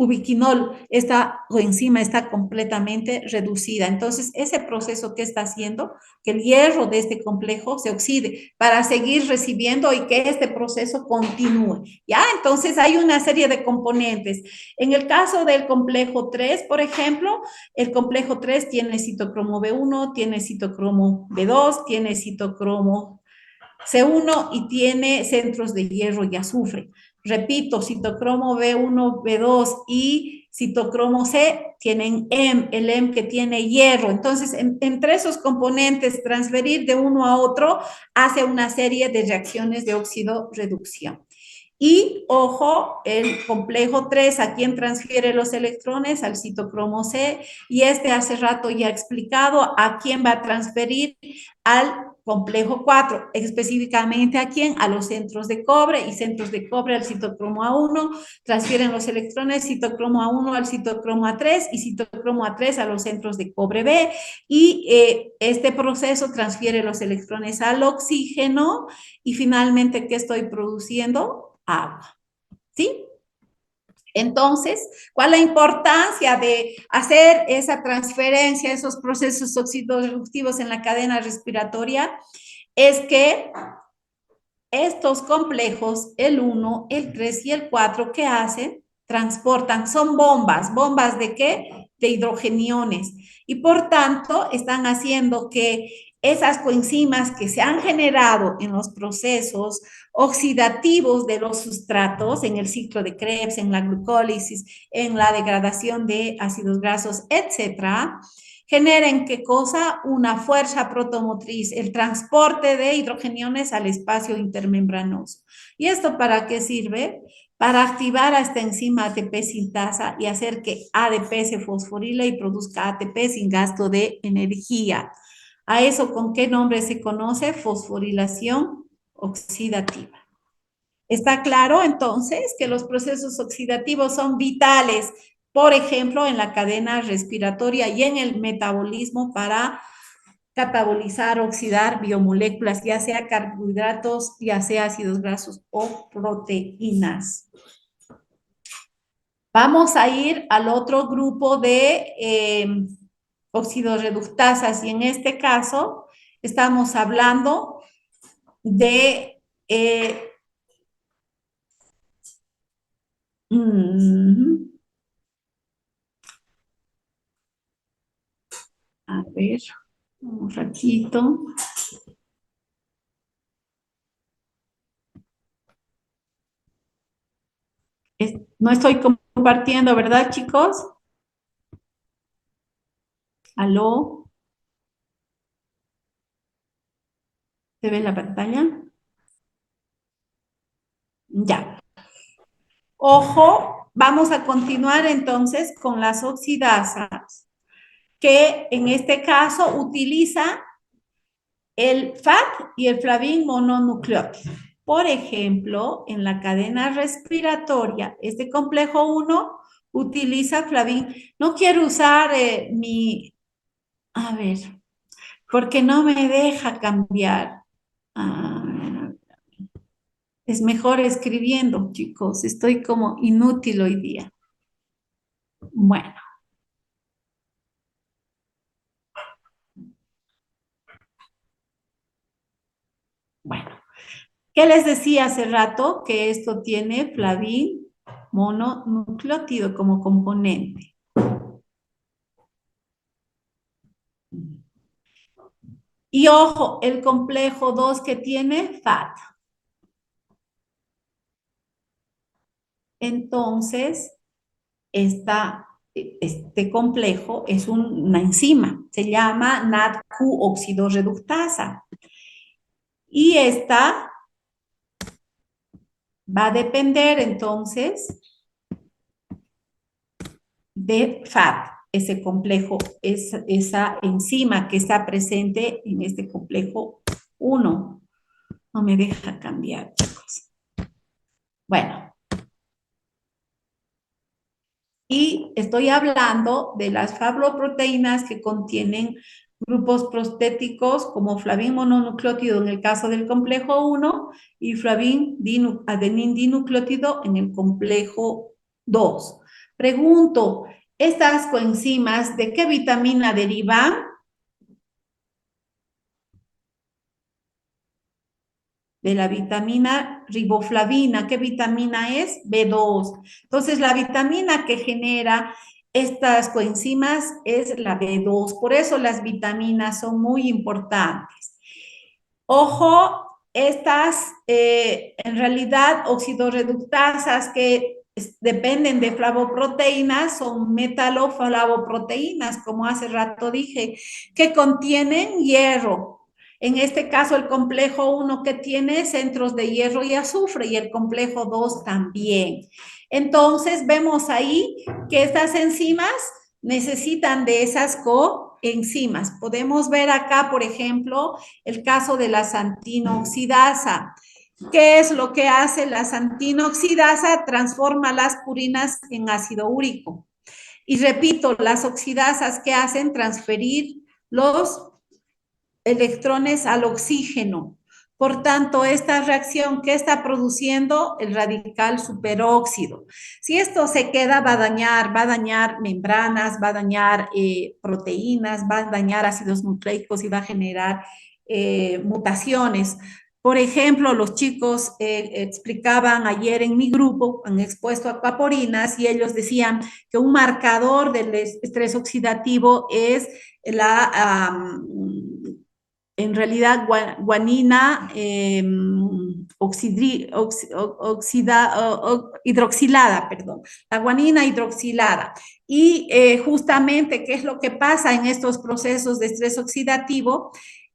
ubiquinol, esta coenzima está completamente reducida. Entonces, ese proceso que está haciendo, que el hierro de este complejo se oxide para seguir recibiendo y que este proceso continúe. ¿Ya? Entonces, hay una serie de componentes. En el caso del complejo 3, por ejemplo, el complejo 3 tiene citocromo B1, tiene citocromo B2, tiene citocromo C1 y tiene centros de hierro y azufre. Repito, citocromo B1, B2 y citocromo C tienen EM, el EM que tiene hierro. Entonces, entre esos componentes, transferir de uno a otro hace una serie de reacciones de óxido-reducción. Y, ojo, el complejo 3, ¿a quién transfiere los electrones? Al citocromo C. Y este hace rato ya he explicado a quién va a transferir al complejo 4, específicamente a quién, a los centros de cobre y centros de cobre al citocromo A1, transfieren los electrones citocromo A1 al citocromo A3 y citocromo A3 a los centros de cobre B y este proceso transfiere los electrones al oxígeno y finalmente, ¿qué estoy produciendo? Agua, ¿sí? Entonces, ¿cuál es la importancia de hacer esa transferencia, esos procesos oxidorreductivos en la cadena respiratoria? Es que estos complejos, el 1, el 3 y el 4, ¿qué hacen? Transportan, son bombas. ¿Bombas de qué? De hidrogeniones. Y por tanto, están haciendo que esas coenzimas que se han generado en los procesos oxidativos de los sustratos, en el ciclo de Krebs, en la glucólisis, en la degradación de ácidos grasos, etcétera, generen qué cosa? Una fuerza protomotriz, el transporte de hidrogeniones al espacio intermembranoso. ¿Y esto para qué sirve? Para activar a esta enzima ATP sintasa y hacer que ADP se fosforile y produzca ATP sin gasto de energía. ¿A eso con qué nombre se conoce? Fosforilación oxidativa. ¿Está claro entonces que los procesos oxidativos son vitales, por ejemplo, en la cadena respiratoria y en el metabolismo para catabolizar, oxidar biomoléculas, ya sea carbohidratos, ya sea ácidos grasos o proteínas? Vamos a ir al otro grupo de oxidorreductasas y en este caso estamos hablando de a ver, un ratito. No estoy compartiendo, ¿verdad, chicos? ¿Aló? ¿Se ve la pantalla? Ya. Ojo, vamos a continuar entonces con las oxidasas, que en este caso utiliza el FAT y el flavin mononucleótido. Por ejemplo, en la cadena respiratoria, este complejo 1 utiliza flavin. No quiero usar a ver, porque no me deja cambiar. Es mejor escribiendo, chicos. Estoy como inútil hoy día. Bueno. Bueno, ¿qué les decía hace rato? Que esto tiene flavin mononucleótido como componente. Y ojo, el complejo 2 que tiene FAT. Entonces, este complejo es una enzima, se llama NADQ oxidorreductasa. Y esta va a depender entonces de FAT, ese complejo, esa enzima que está presente en este complejo 1. No me deja cambiar, chicos. Bueno. Y estoy hablando de las fabloproteínas que contienen grupos prostéticos como flavin mononucleótido en el caso del complejo 1 y flavin adenin dinucleótido en el complejo 2. Pregunto, ¿estas coenzimas de qué vitamina derivan? De la vitamina riboflavina. ¿Qué vitamina es? B2. Entonces, la vitamina que genera estas coenzimas es la B2. Por eso las vitaminas son muy importantes. Ojo, estas en realidad oxidorreductasas que dependen de flavoproteínas son metaloflavoproteínas, como hace rato dije, que contienen hierro. En este caso, el complejo 1 que tiene centros de hierro y azufre y el complejo 2 también. Entonces, vemos ahí que estas enzimas necesitan de esas coenzimas. Podemos ver acá, por ejemplo, el caso de la xantinoxidasa. ¿Qué es lo que hace la xantinoxidasa? Transforma las purinas en ácido úrico. Y repito, las oxidasas que hacen transferir los electrones al oxígeno. Por tanto, esta reacción, ¿qué está produciendo? El radical superóxido. Si esto se queda, va a dañar membranas, va a dañar proteínas, va a dañar ácidos nucleicos y va a generar mutaciones. Por ejemplo, los chicos explicaban ayer en mi grupo, han expuesto aquaporinas y ellos decían que un marcador del estrés oxidativo es en realidad guanina hidroxilada, perdón, la guanina hidroxilada. Y justamente, ¿qué es lo que pasa en estos procesos de estrés oxidativo?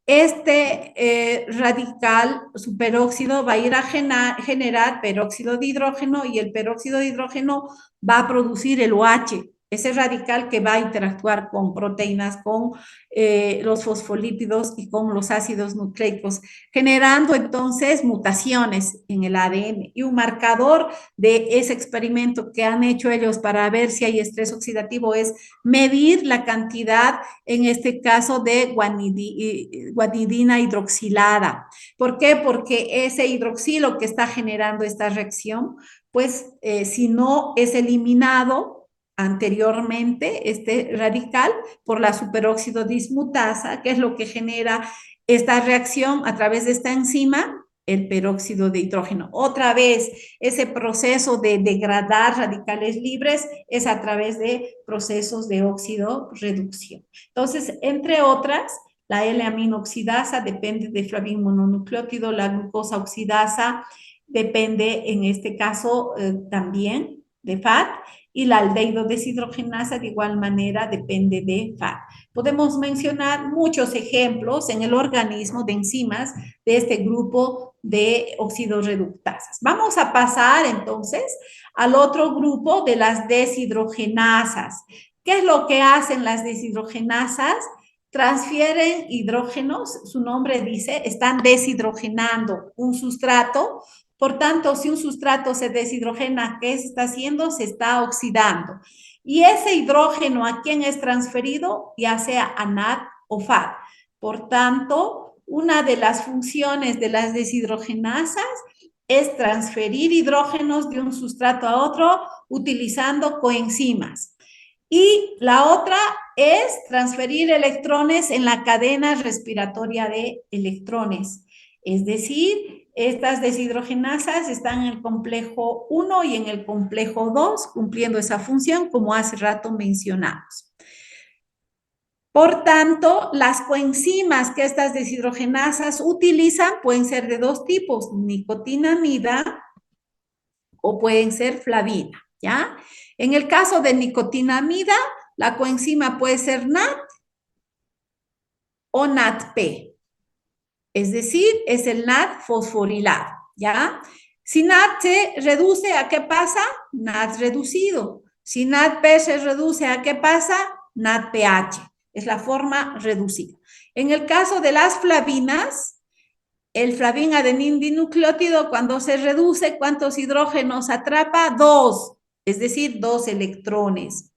Este radical superóxido va a ir a generar peróxido de hidrógeno y el peróxido de hidrógeno va a producir el OH, ese radical que va a interactuar con proteínas, con los fosfolípidos y con los ácidos nucleicos, generando entonces mutaciones en el ADN. Y un marcador de ese experimento que han hecho ellos para ver si hay estrés oxidativo es medir la cantidad, en este caso, de guanidina hidroxilada. ¿Por qué? Porque ese hidroxilo que está generando esta reacción, pues si no es eliminado anteriormente, este radical, por la superóxido dismutasa, que es lo que genera esta reacción a través de esta enzima, el peróxido de hidrógeno. Otra vez, ese proceso de degradar radicales libres es a través de procesos de óxido-reducción. Entonces, entre otras, la L-aminoxidasa depende de flavin mononucleótido, la glucosa oxidasa depende, en este caso, también de FAT, y la aldehído deshidrogenasa de igual manera depende de FAT. Podemos mencionar muchos ejemplos en el organismo de enzimas de este grupo de oxidorreductasas. Vamos a pasar entonces al otro grupo de las deshidrogenasas. ¿Qué es lo que hacen las deshidrogenasas? Transfieren hidrógenos, su nombre dice, están deshidrogenando un sustrato. Por tanto, si un sustrato se deshidrogena, ¿qué se está haciendo? Se está oxidando. Y ese hidrógeno, ¿a quién es transferido? Ya sea a NAD o FAD. Por tanto, una de las funciones de las deshidrogenasas es transferir hidrógenos de un sustrato a otro utilizando coenzimas. Y la otra es transferir electrones en la cadena respiratoria de electrones. Es decir, estas deshidrogenasas están en el complejo 1 y en el complejo 2, cumpliendo esa función, como hace rato mencionamos. Por tanto, las coenzimas que estas deshidrogenasas utilizan pueden ser de dos tipos, nicotinamida o pueden ser flavina, ¿ya? En el caso de nicotinamida, la coenzima puede ser NAT o NADP. Es decir, es el NAD fosforilado, ¿ya? Si NAD se reduce, ¿a qué pasa? NAD reducido. Si NADP se reduce, ¿a qué pasa? NADPH. Es la forma reducida. En el caso de las flavinas, el flavin adenin dinucleótido, cuando se reduce, ¿cuántos hidrógenos atrapa? 2, es decir, 2 electrones.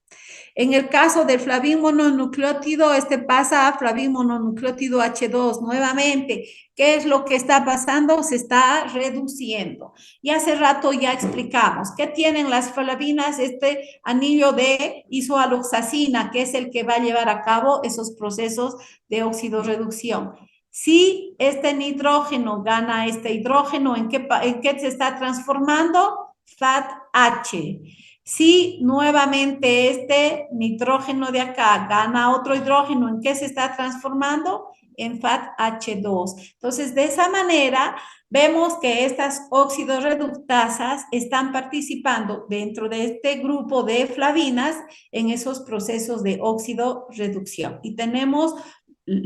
En el caso del flavin mononucleótido, este pasa a flavin mononucleótido H2 nuevamente. ¿Qué es lo que está pasando? Se está reduciendo. Y hace rato ya explicamos qué tienen las flavinas, este anillo de isoaloxacina, que es el que va a llevar a cabo esos procesos de oxidorreducción. Si este nitrógeno gana este hidrógeno, ¿en qué se está transformando? FAT-H. Si nuevamente este nitrógeno de acá gana otro hidrógeno, ¿en qué se está transformando? En FAT-H2. Entonces, de esa manera, vemos que estas oxidorreductasas están participando dentro de este grupo de flavinas en esos procesos de oxidorreducción. Y tenemos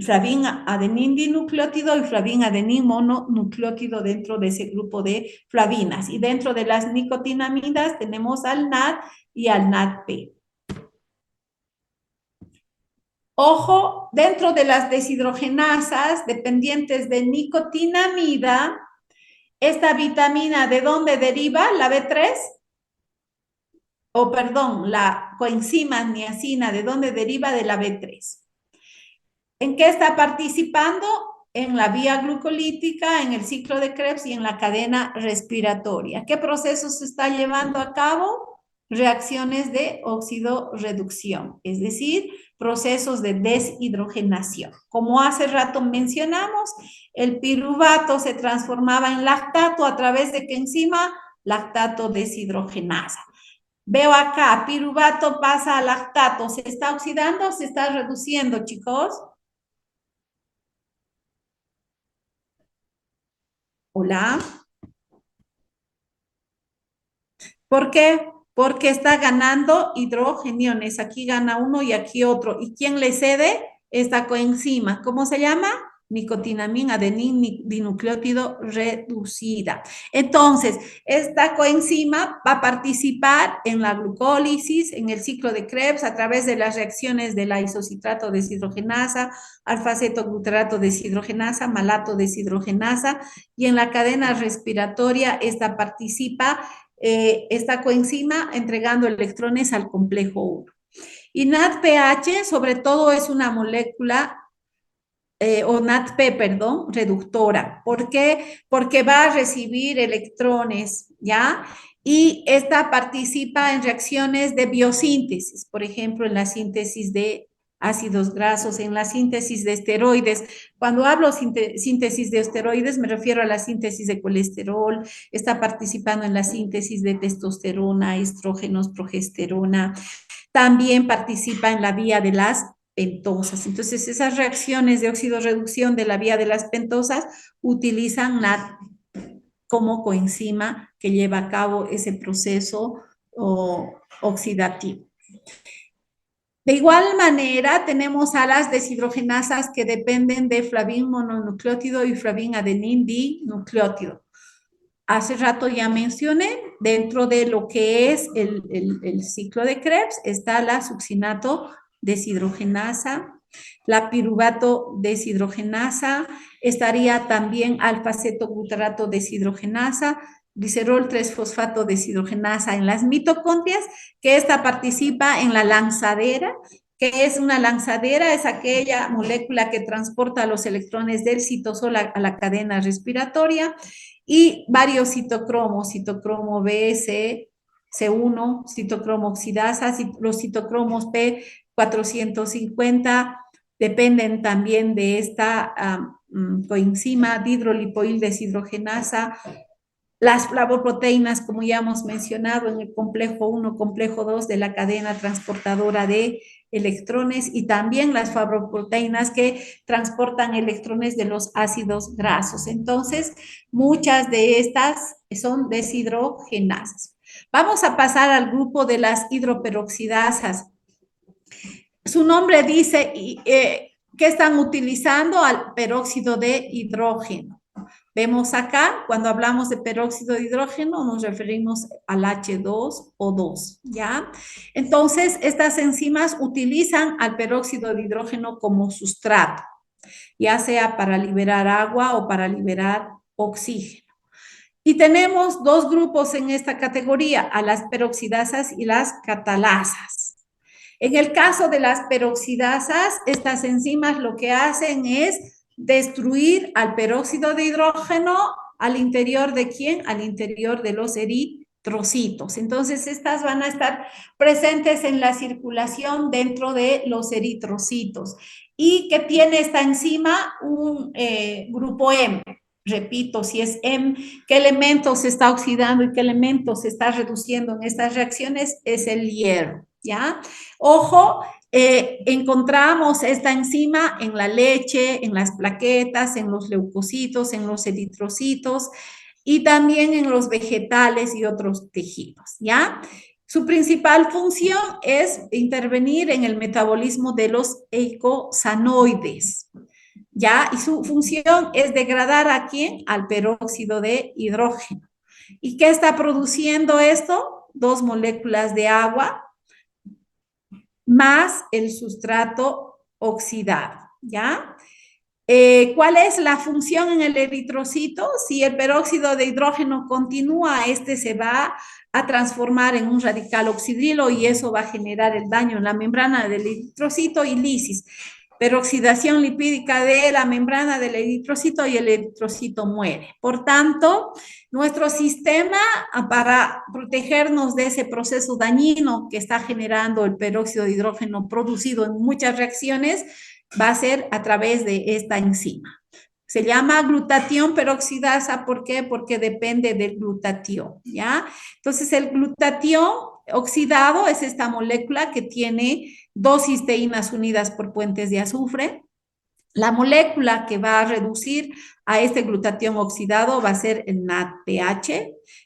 flavin adenín dinucleótido y flavin adenín mononucleótido dentro de ese grupo de flavinas. Y dentro de las nicotinamidas tenemos al NAD y al NADP. Ojo, dentro de las deshidrogenasas dependientes de nicotinamida, esta vitamina, ¿de dónde deriva? ¿La B3? O perdón, la coenzima niacina, ¿de dónde deriva? De la B3. ¿En qué está participando? En la vía glucolítica, en el ciclo de Krebs y en la cadena respiratoria. ¿Qué procesos se está llevando a cabo? Reacciones de oxidorreducción, es decir, procesos de deshidrogenación. Como hace rato mencionamos, el piruvato se transformaba en lactato a través de qué enzima? Lactato deshidrogenasa. Veo acá, piruvato pasa a lactato. ¿Se está oxidando o se está reduciendo, chicos? Hola. ¿Por qué? Porque está ganando hidrogeniones. Aquí gana uno y aquí otro. ¿Y quién le cede? Esta coenzima. ¿Cómo se llama? Nicotinamina adenín dinucleótido reducida. Entonces, esta coenzima va a participar en la glucólisis, en el ciclo de Krebs, a través de las reacciones de la isocitrato deshidrogenasa, alfa-cetoglutarato deshidrogenasa, malato deshidrogenasa, y en la cadena respiratoria, esta participa esta coenzima entregando electrones al complejo 1. Y NADPH, sobre todo, es una molécula o NADP, perdón, reductora. ¿Por qué? Porque va a recibir electrones, ¿ya? Y esta participa en reacciones de biosíntesis, por ejemplo, en la síntesis de ácidos grasos, en la síntesis de esteroides. Cuando hablo síntesis de esteroides, me refiero a la síntesis de colesterol, está participando en la síntesis de testosterona, estrógenos, progesterona, también participa en la vía de las pentosas. Entonces, esas reacciones de oxidorreducción de la vía de las pentosas utilizan NAD como coenzima que lleva a cabo ese proceso oxidativo. De igual manera, tenemos a las deshidrogenasas que dependen de flavin mononucleótido y flavin adenín dinucleótido. Hace rato ya mencioné, dentro de lo que es el ciclo de Krebs, está la succinato deshidrogenasa, la piruvato deshidrogenasa, estaría también alfa-cetoglutarato deshidrogenasa, glicerol 3-fosfato deshidrogenasa en las mitocondrias, que esta participa en la lanzadera. ¿Qué es una lanzadera? Es aquella molécula que transporta los electrones del citosol a la cadena respiratoria, y varios citocromos, citocromo B, C, C1, citocromo oxidasa, los citocromos P450 dependen también de esta coenzima dihidrolipoil deshidrogenasa. Las flavoproteínas, como ya hemos mencionado, en el complejo 1, complejo 2 de la cadena transportadora de electrones, y también las flavoproteínas que transportan electrones de los ácidos grasos. Entonces, muchas de estas son deshidrogenasas. Vamos a pasar al grupo de las hidroperoxidasas. Su nombre dice que están utilizando al peróxido de hidrógeno. Vemos acá, cuando hablamos de peróxido de hidrógeno, nos referimos al H2O2, ¿ya? Entonces, estas enzimas utilizan al peróxido de hidrógeno como sustrato, ya sea para liberar agua o para liberar oxígeno. Y tenemos dos grupos en esta categoría, a las peroxidasas y las catalasas. En el caso de las peroxidasas, estas enzimas lo que hacen es destruir al peróxido de hidrógeno al interior de ¿quién? Al interior de los eritrocitos. Entonces, estas van a estar presentes en la circulación dentro de los eritrocitos. ¿Y qué tiene esta enzima? Un grupo M. Repito, si es M, ¿qué elemento se está oxidando y qué elemento se está reduciendo en estas reacciones? Es el hierro, ¿ya? Ojo, encontramos esta enzima en la leche, en las plaquetas, en los leucocitos, en los eritrocitos y también en los vegetales y otros tejidos, ¿ya? Su principal función es intervenir en el metabolismo de los eicosanoides, ¿ya? Y su función es degradar ¿a quién? Al peróxido de hidrógeno. ¿Y qué está produciendo esto? Dos moléculas de agua más el sustrato oxidado, ¿ya? ¿Cuál es la función en el eritrocito? Si el peróxido de hidrógeno continúa, este se va a transformar en un radical oxidrilo y eso va a generar el daño en la membrana del eritrocito y lisis. Peroxidación lipídica de la membrana del eritrocito y el eritrocito muere. Por tanto, nuestro sistema, para protegernos de ese proceso dañino que está generando el peróxido de hidrógeno producido en muchas reacciones, va a ser a través de esta enzima. Se llama glutatión peroxidasa, ¿por qué? Porque depende del glutatión, ¿ya? Entonces, el glutatión oxidado es esta molécula que tiene dos cisteínas unidas por puentes de azufre. La molécula que va a reducir a este glutatión oxidado va a ser el NADPH.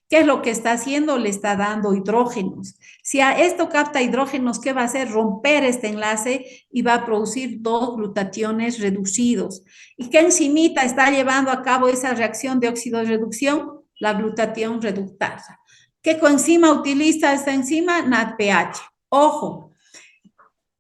¿Qué es lo que está haciendo? Le está dando hidrógenos. Si a esto capta hidrógenos, ¿qué va a hacer? Romper este enlace y va a producir dos glutationes reducidos. ¿Y qué enzimita está llevando a cabo esa reacción de oxidorreducción? La glutatión reductasa. ¿Qué coenzima utiliza esta enzima? NADPH. Ojo,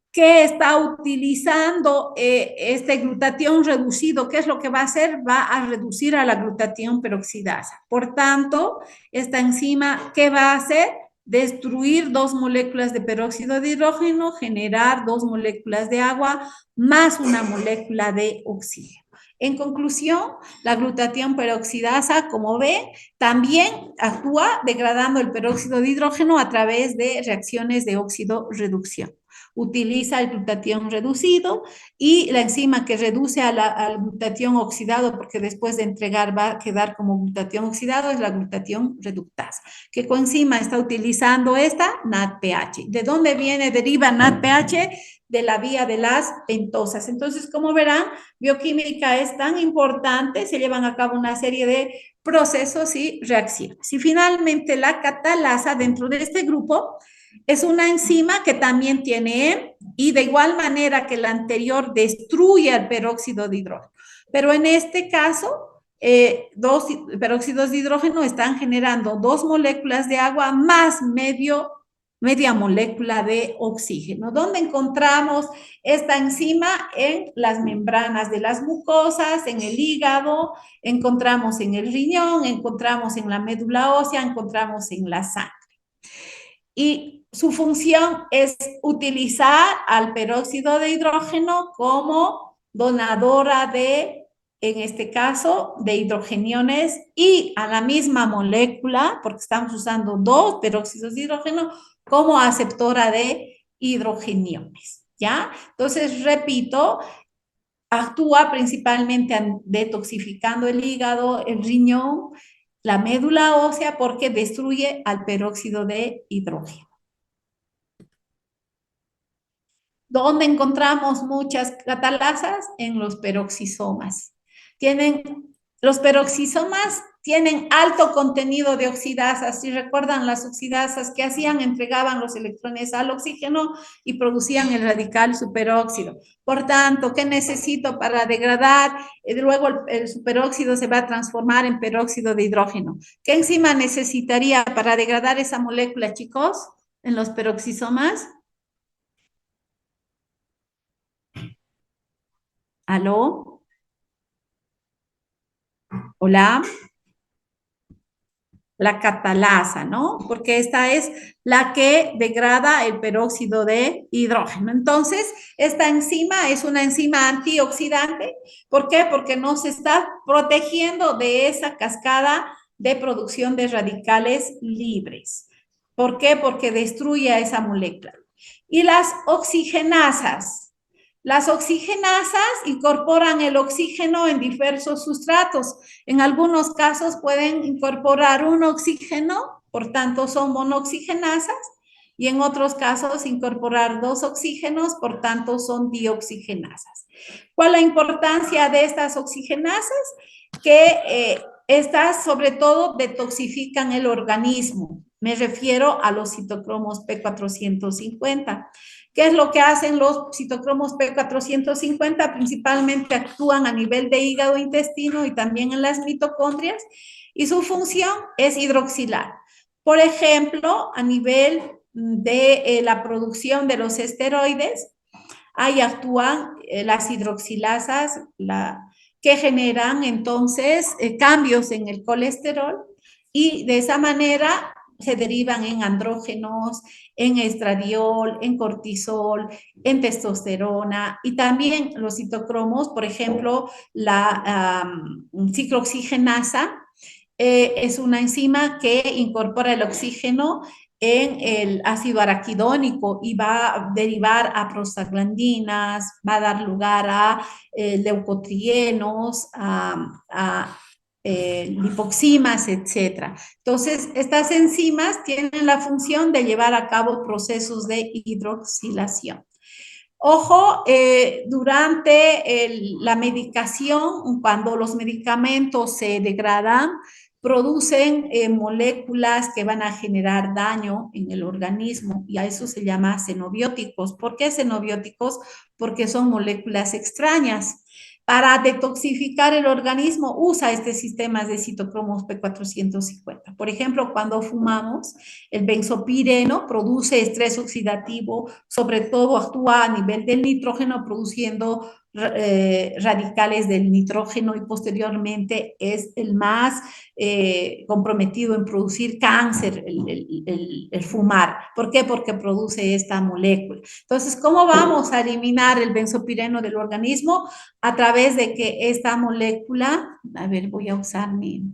que está utilizando este glutatión reducido, ¿qué es lo que va a hacer? Va a reducir a la glutatión peroxidasa. Por tanto, esta enzima, ¿qué va a hacer? Destruir dos moléculas de peróxido de hidrógeno, generar dos moléculas de agua más una molécula de oxígeno. En conclusión, la glutatión peroxidasa, como ven, también actúa degradando el peróxido de hidrógeno a través de reacciones de óxido-reducción. Utiliza el glutatión reducido y la enzima que reduce al glutatión oxidado, porque después de entregar va a quedar como glutatión oxidado, es la glutatión reductasa. ¿Qué coenzima está utilizando esta? NADPH. ¿De dónde viene, deriva NADPH? De la vía de las pentosas. Entonces, como verán, bioquímica es tan importante, se llevan a cabo una serie de procesos y reacciones. Y finalmente, la catalasa dentro de este grupo es una enzima que también tiene M y de igual manera que la anterior destruye el peróxido de hidrógeno. Pero en este caso, dos peróxidos de hidrógeno están generando dos moléculas de agua más media molécula de oxígeno. ¿Dónde encontramos esta enzima? En las membranas de las mucosas, en el hígado, encontramos en el riñón, encontramos en la médula ósea, encontramos en la sangre. Y su función es utilizar al peróxido de hidrógeno como donadora de, en este caso, de hidrogeniones y a la misma molécula, porque estamos usando dos peróxidos de hidrógeno, como aceptora de hidrogeniones, ¿ya? Entonces, repito, actúa principalmente detoxificando el hígado, el riñón, la médula ósea, porque destruye al peróxido de hidrógeno. ¿Dónde encontramos muchas catalasas? En los peroxisomas. Los peroxisomas tienen alto contenido de oxidasas. Si recuerdan, las oxidasas que hacían, entregaban los electrones al oxígeno y producían el radical superóxido. Por tanto, ¿qué necesito para degradar? Luego el superóxido se va a transformar en peróxido de hidrógeno. ¿Qué enzima necesitaría para degradar esa molécula, chicos, en los peroxisomas? ¿Aló? Hola. la catalasa, ¿no? Porque esta es la que degrada el peróxido de hidrógeno. Entonces, esta enzima es una enzima antioxidante. ¿Por qué? Porque nos está protegiendo de esa cascada de producción de radicales libres. ¿Por qué? Porque destruye a esa molécula. Y las oxigenasas. Las oxigenasas incorporan el oxígeno en diversos sustratos. En algunos casos pueden incorporar un oxígeno, por tanto son monoxigenasas, y en otros casos incorporar dos oxígenos, por tanto son dioxigenasas. ¿Cuál es la importancia de estas oxigenasas? Que estas sobre todo detoxifican el organismo. Me refiero a los citocromos P450. ¿Qué es lo que hacen los citocromos P450? Principalmente actúan a nivel de hígado, intestino y también en las mitocondrias, y su función es hidroxilar. Por ejemplo, a nivel de la producción de los esteroides, ahí actúan las hidroxilasas que generan entonces cambios en el colesterol, y de esa manera se derivan en andrógenos, en estradiol, en cortisol, en testosterona, y también los citocromos, por ejemplo, la ciclooxigenasa, es una enzima que incorpora el oxígeno en el ácido araquidónico y va a derivar a prostaglandinas, va a dar lugar a leucotrienos, lipoximas, etcétera. Entonces, estas enzimas tienen la función de llevar a cabo procesos de hidroxilación. Ojo, durante la medicación, cuando los medicamentos se degradan, producen moléculas que van a generar daño en el organismo, y a eso se llama xenobióticos. ¿Por qué xenobióticos? Porque son moléculas extrañas. Para detoxificar el organismo usa este sistema de citocromos P450. Por ejemplo, cuando fumamos, el benzopireno produce estrés oxidativo, sobre todo actúa a nivel del nitrógeno produciendo radicales del nitrógeno, y posteriormente es el más comprometido en producir cáncer, el fumar. ¿Por qué? Porque produce esta molécula. Entonces, ¿cómo vamos a eliminar el benzopireno del organismo? A través de que esta molécula, a ver, voy a usar mi...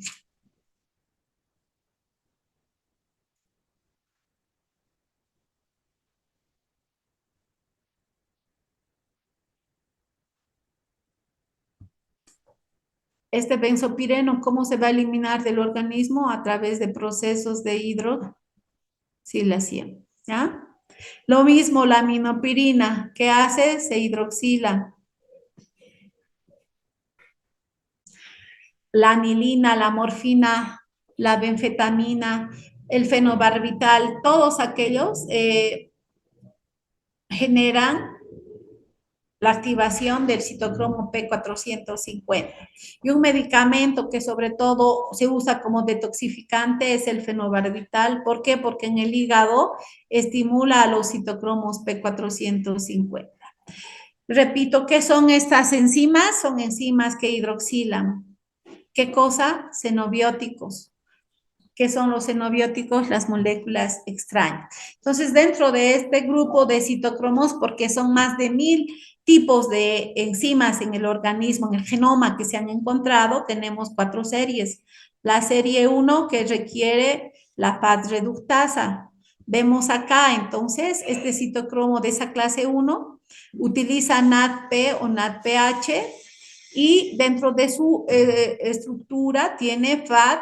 Este benzopireno, ¿cómo se va a eliminar del organismo? A través de procesos de hidroxilación, ¿ya? Lo mismo la aminopirina, ¿qué hace? Se hidroxila. La anilina, la morfina, la benfetamina, el fenobarbital, todos aquellos generan la activación del citocromo P450. Y un medicamento que sobre todo se usa como detoxificante es el fenobarbital. ¿Por qué? Porque en el hígado estimula a los citocromos P450. Repito, ¿qué son estas enzimas? Son enzimas que hidroxilan. ¿Qué cosa? Xenobióticos. ¿Qué son los xenobióticos? Las moléculas extrañas. Entonces, dentro de este grupo de citocromos, porque son más de 1000 tipos de enzimas en el organismo, en el genoma que se han encontrado, tenemos 4 series. La serie 1 que requiere la FAT reductasa. Vemos acá, entonces, este citocromo de esa clase 1 utiliza NADP o NADPH, y dentro de su estructura tiene FAT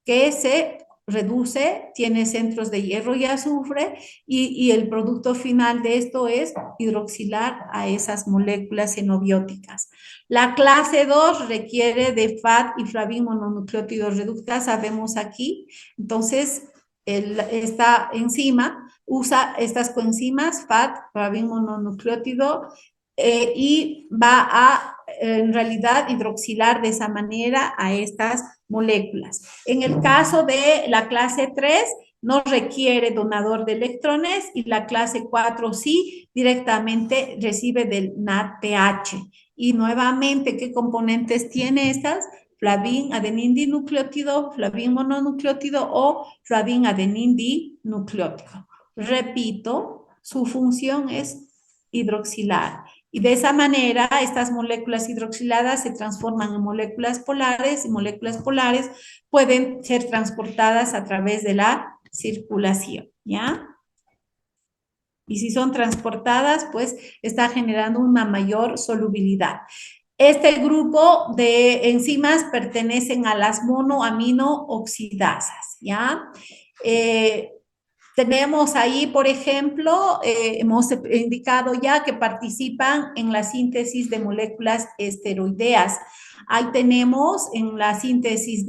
que se reduce, tiene centros de hierro y azufre, y el producto final de esto es hidroxilar a esas moléculas xenobióticas. La clase 2 requiere de FAT y flavin mononucleótido reductasa, vemos aquí. Entonces, esta enzima usa estas coenzimas FAT, flavin mononucleótido, y va a en realidad hidroxilar de esa manera a estas moléculas. En el caso de la clase 3, no requiere donador de electrones, y la clase 4 sí, directamente recibe del NADPH. Y nuevamente, ¿qué componentes tiene estas? flavin adenin dinucleótido, flavin mononucleótido o flavin adenin dinucleótido. Repito, su función es hidroxilar. Y de esa manera, estas moléculas hidroxiladas se transforman en moléculas polares y moléculas polares pueden ser transportadas a través de la circulación, ¿ya? Y si son transportadas, pues está generando una mayor solubilidad. Este grupo de enzimas pertenecen a las monoaminooxidasas, ¿ya? Tenemos ahí, por ejemplo, hemos indicado ya que participan en la síntesis de moléculas esteroideas. Ahí tenemos en la síntesis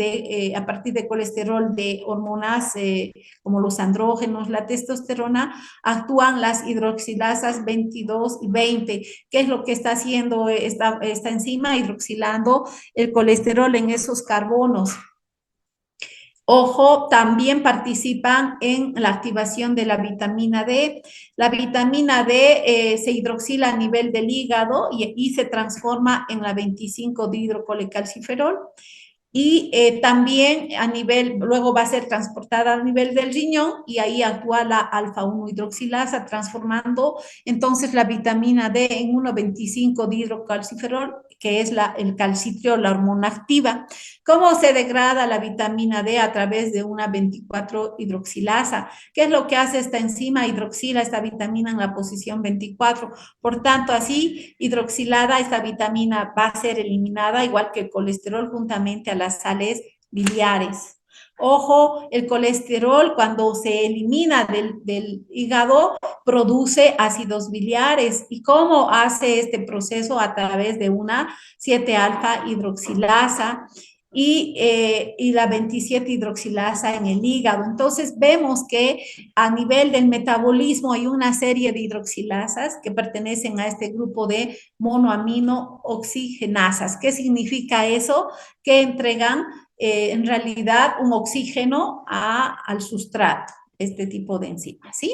a partir de colesterol de hormonas como los andrógenos, la testosterona, actúan las hidroxilasas 22 y 20. ¿Qué es lo que está haciendo esta enzima? Hidroxilando el colesterol en esos carbonos. Ojo, también participan en la activación de la vitamina D. La vitamina D se hidroxila a nivel del hígado y se transforma en la 25-dihidrocolecalciferol. Y también luego va a ser transportada a nivel del riñón y ahí actúa la alfa-1 hidroxilasa, transformando entonces la vitamina D en 1,25-dihidrocalciferol, que es el calcitriol, la hormona activa. ¿Cómo se degrada la vitamina D? A través de una 24-hidroxilasa. ¿Qué es lo que hace esta enzima? Hidroxila esta vitamina en la posición 24. Por tanto, así hidroxilada, esta vitamina va a ser eliminada, igual que el colesterol, juntamente a las sales biliares. Ojo, el colesterol cuando se elimina del hígado produce ácidos biliares. ¿Y cómo hace este proceso? A través de una 7-alfa hidroxilasa y la 27 hidroxilasa en el hígado. Entonces vemos que a nivel del metabolismo hay una serie de hidroxilasas que pertenecen a este grupo de monoaminooxigenasas. ¿Qué significa eso? Que entregan en realidad un oxígeno al sustrato, este tipo de enzimas, ¿sí?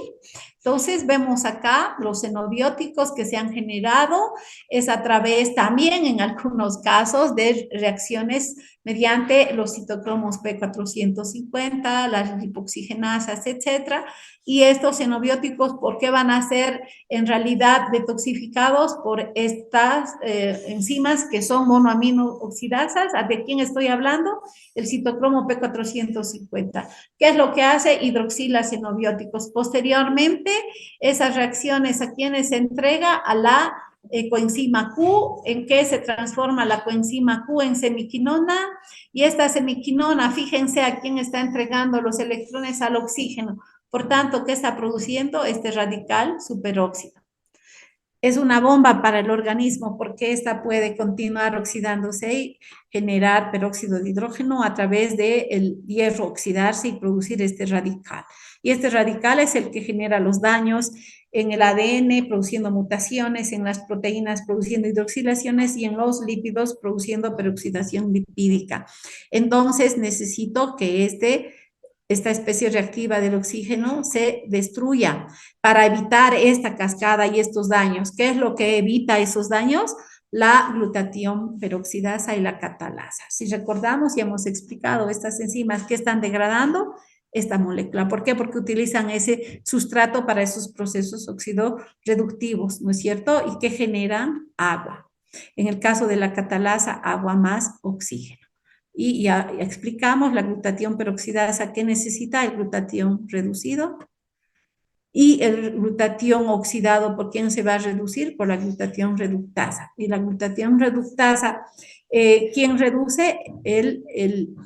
Entonces vemos acá los xenobióticos que se han generado, es a través también en algunos casos de reacciones mediante los citocromos P450, las lipoxigenasas, etcétera. Y estos xenobióticos, ¿por qué van a ser en realidad detoxificados por estas enzimas que son monoaminooxidasas? ¿De quién estoy hablando? El citocromo P450. ¿Qué es lo que hace? Hidroxila xenobióticos. Posteriormente, esas reacciones a quienes se entrega a la coenzima Q, en que se transforma la coenzima Q en semiquinona, y esta semiquinona, fíjense a quién está entregando los electrones al oxígeno. Por tanto, ¿qué está produciendo? Este radical superóxido. Es una bomba para el organismo porque esta puede continuar oxidándose y generar peróxido de hidrógeno a través del hierro oxidarse y producir este radical. Y este radical es el que genera los daños en el ADN, produciendo mutaciones, en las proteínas produciendo hidroxilaciones y en los lípidos produciendo peroxidación lipídica. Entonces necesito que esta especie reactiva del oxígeno se destruya para evitar esta cascada y estos daños. ¿Qué es lo que evita esos daños? La glutatión peroxidasa y la catalasa. Si recordamos y hemos explicado estas enzimas que están degradando esta molécula. ¿Por qué? Porque utilizan ese sustrato para esos procesos oxidorreductivos, ¿no es cierto? Y que generan agua. En el caso de la catalasa, agua más oxígeno. Y ya explicamos la glutatión peroxidasa que necesita el glutatión reducido y el glutatión oxidado, ¿por quién se va a reducir? Por la glutatión reductasa. Y la glutatión reductasa, ¿quién reduce? El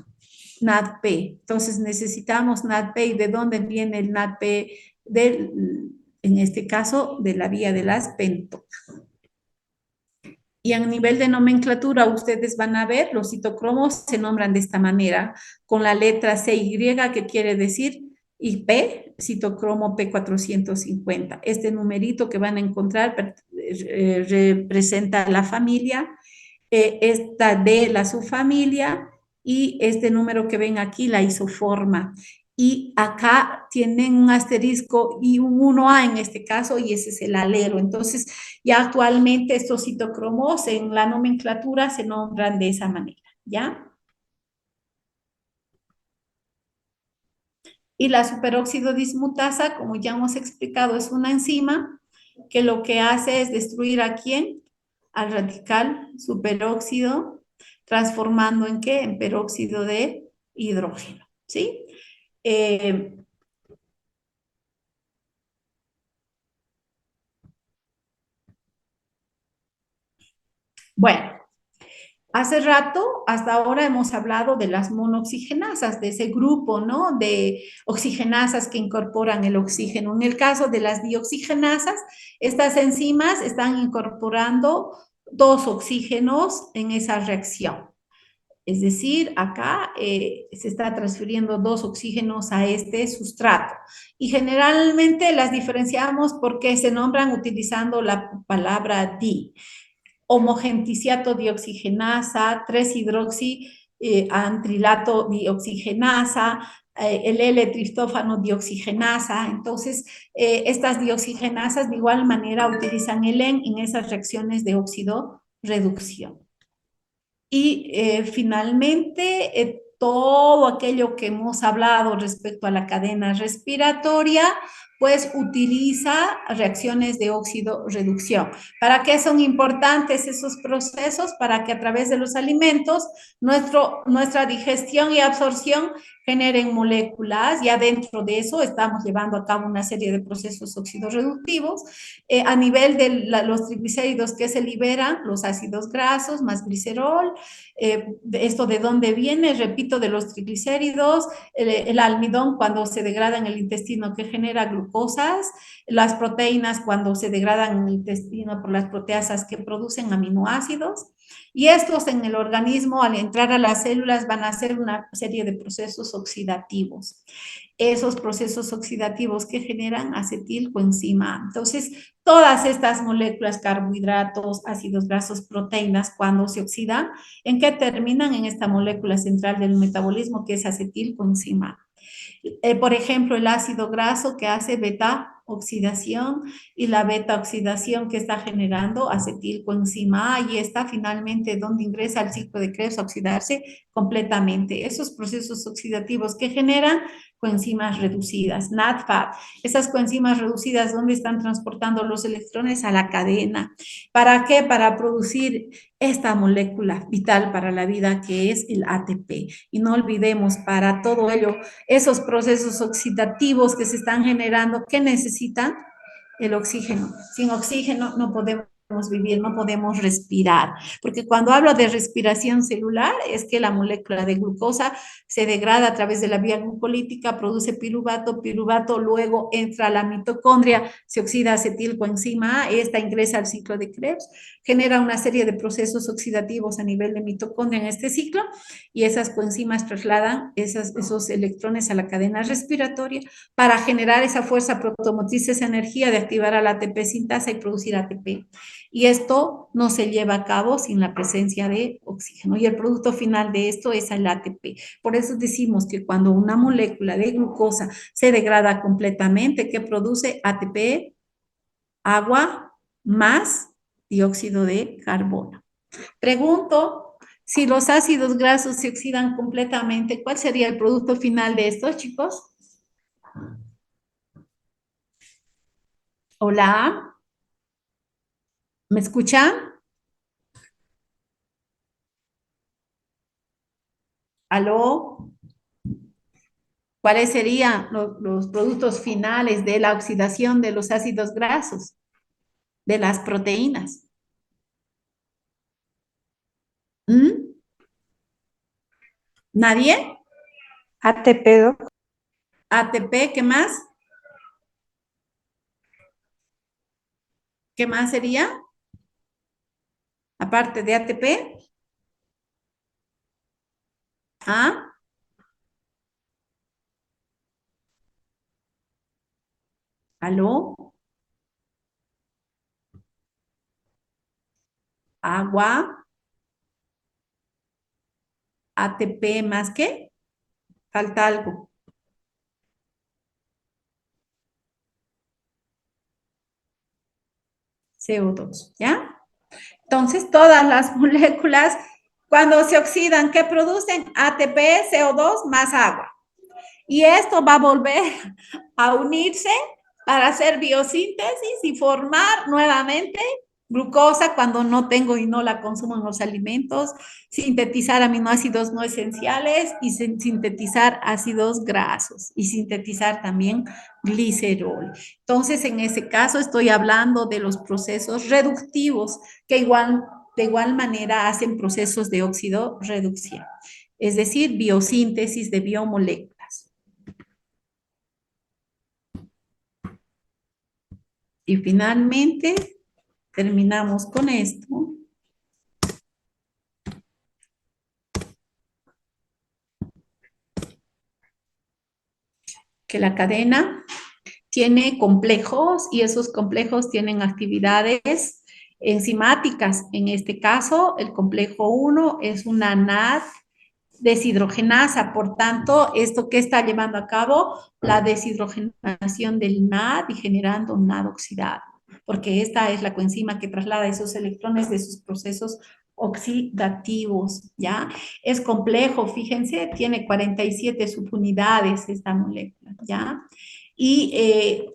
NADP. Entonces necesitamos NADP. ¿Y de dónde viene el NADP? En este caso, de la vía de las pentonas. Y a nivel de nomenclatura, ustedes van a ver, los citocromos se nombran de esta manera, con la letra CY, que quiere decir IP, citocromo P450. Este numerito que van a encontrar representa la familia, esta D la subfamilia, y este número que ven aquí, la isoforma. Y acá tienen un asterisco y un 1A en este caso, y ese es el alelo. Entonces, ya actualmente estos citocromos en la nomenclatura se nombran de esa manera, ¿ya? Y la superóxido dismutasa, como ya hemos explicado, es una enzima que lo que hace es destruir ¿a quién? Al radical superóxido, transformando ¿en qué? En peróxido de hidrógeno, ¿sí? Eh, bueno, hace rato, hasta ahora hemos hablado de las monooxigenasas, de ese grupo, ¿no? De oxigenasas que incorporan el oxígeno. En el caso de las dioxigenasas, estas enzimas están incorporando dos oxígenos en esa reacción. Es decir, acá se está transfiriendo dos oxígenos a este sustrato. Y generalmente las diferenciamos porque se nombran utilizando la palabra di. Homogenticiato dioxigenasa, 3-hidroxi antrilato dioxigenasa, el L-triptófano dioxigenasa. Entonces, estas dioxigenasas de igual manera utilizan el en esas reacciones de óxido reducción. Y finalmente, todo aquello que hemos hablado respecto a la cadena respiratoria, pues utiliza reacciones de óxido reducción. ¿Para qué son importantes esos procesos? Para que a través de los alimentos nuestra digestión y absorción generen moléculas y adentro de eso estamos llevando a cabo una serie de procesos oxidorreductivos a nivel de los triglicéridos que se liberan, los ácidos grasos más glicerol. Esto de dónde viene, repito, de los triglicéridos, el almidón cuando se degrada en el intestino que genera glucosas, las proteínas cuando se degradan en el intestino por las proteasas que producen aminoácidos. Y estos en el organismo, al entrar a las células, van a hacer una serie de procesos oxidativos. Esos procesos oxidativos que generan acetilcoenzima. Entonces, todas estas moléculas, carbohidratos, ácidos grasos, proteínas, cuando se oxidan, ¿en qué terminan? En esta molécula central del metabolismo que es acetilcoenzima. Por ejemplo, el ácido graso que hace beta oxidación y la beta oxidación que está generando acetilcoenzima A y está finalmente donde ingresa al ciclo de Krebs a oxidarse completamente. Esos procesos oxidativos que generan coenzimas reducidas, NADPA, esas coenzimas reducidas donde están transportando los electrones a la cadena. ¿Para qué? Para producir esta molécula vital para la vida que es el ATP. Y no olvidemos, para todo ello, esos procesos oxidativos que se están generando, ¿qué necesitan? El oxígeno. Sin oxígeno no podemos vivir, no podemos respirar, porque cuando hablo de respiración celular es que la molécula de glucosa se degrada a través de la vía glucolítica, produce piruvato, piruvato luego entra a la mitocondria, se oxida acetilcoenzima A, esta ingresa al ciclo de Krebs, genera una serie de procesos oxidativos a nivel de mitocondria en este ciclo y esas coenzimas trasladan esos electrones a la cadena respiratoria para generar esa fuerza protomotriz, esa energía de activar a la ATP sintasa y producir ATP. Y esto no se lleva a cabo sin la presencia de oxígeno. Y el producto final de esto es el ATP. Por eso decimos que cuando una molécula de glucosa se degrada completamente, ¿qué produce? ATP, agua, más dióxido de carbono. Pregunto, si los ácidos grasos se oxidan completamente, ¿cuál sería el producto final de estos, chicos? Hola, ¿me escuchan? ¿Aló? ¿Cuáles serían los productos finales de la oxidación de los ácidos grasos, de las proteínas? ¿Mm? ¿Nadie? ATP, doc. ATP, ¿qué más? ¿Qué más sería? Aparte de ATP. ¿Ah? ¿Aló? Agua, ATP, ¿más qué? Falta algo. CO2, ¿ya? Entonces, todas las moléculas, cuando se oxidan, ¿qué producen? ATP, CO2 más agua. Y esto va a volver a unirse para hacer biosíntesis y formar nuevamente glucosa cuando no tengo y no la consumo en los alimentos, sintetizar aminoácidos no esenciales y sintetizar ácidos grasos y sintetizar también glicerol. Entonces, en ese caso estoy hablando de los procesos reductivos que de igual manera hacen procesos de óxido reducción, es decir, biosíntesis de biomoléculas. Y finalmente, terminamos con esto. Que la cadena tiene complejos y esos complejos tienen actividades enzimáticas. En este caso, el complejo 1 es una NAD deshidrogenasa. Por tanto, ¿esto qué está llevando a cabo? La deshidrogenación del NAD y generando un NAD oxidado, porque esta es la coenzima que traslada esos electrones de sus procesos oxidativos, ¿ya? Es complejo, fíjense, tiene 47 subunidades esta molécula, ¿ya? Y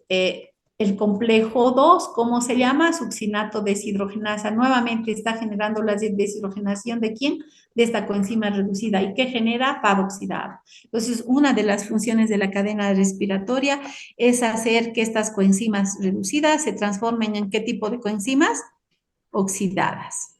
el complejo 2, ¿cómo se llama? Succinato deshidrogenasa. Nuevamente está generando la deshidrogenación de ¿quién? De esta coenzima reducida y que genera PAD oxidado. Entonces, una de las funciones de la cadena respiratoria es hacer que estas coenzimas reducidas se transformen en ¿qué tipo de coenzimas? Oxidadas.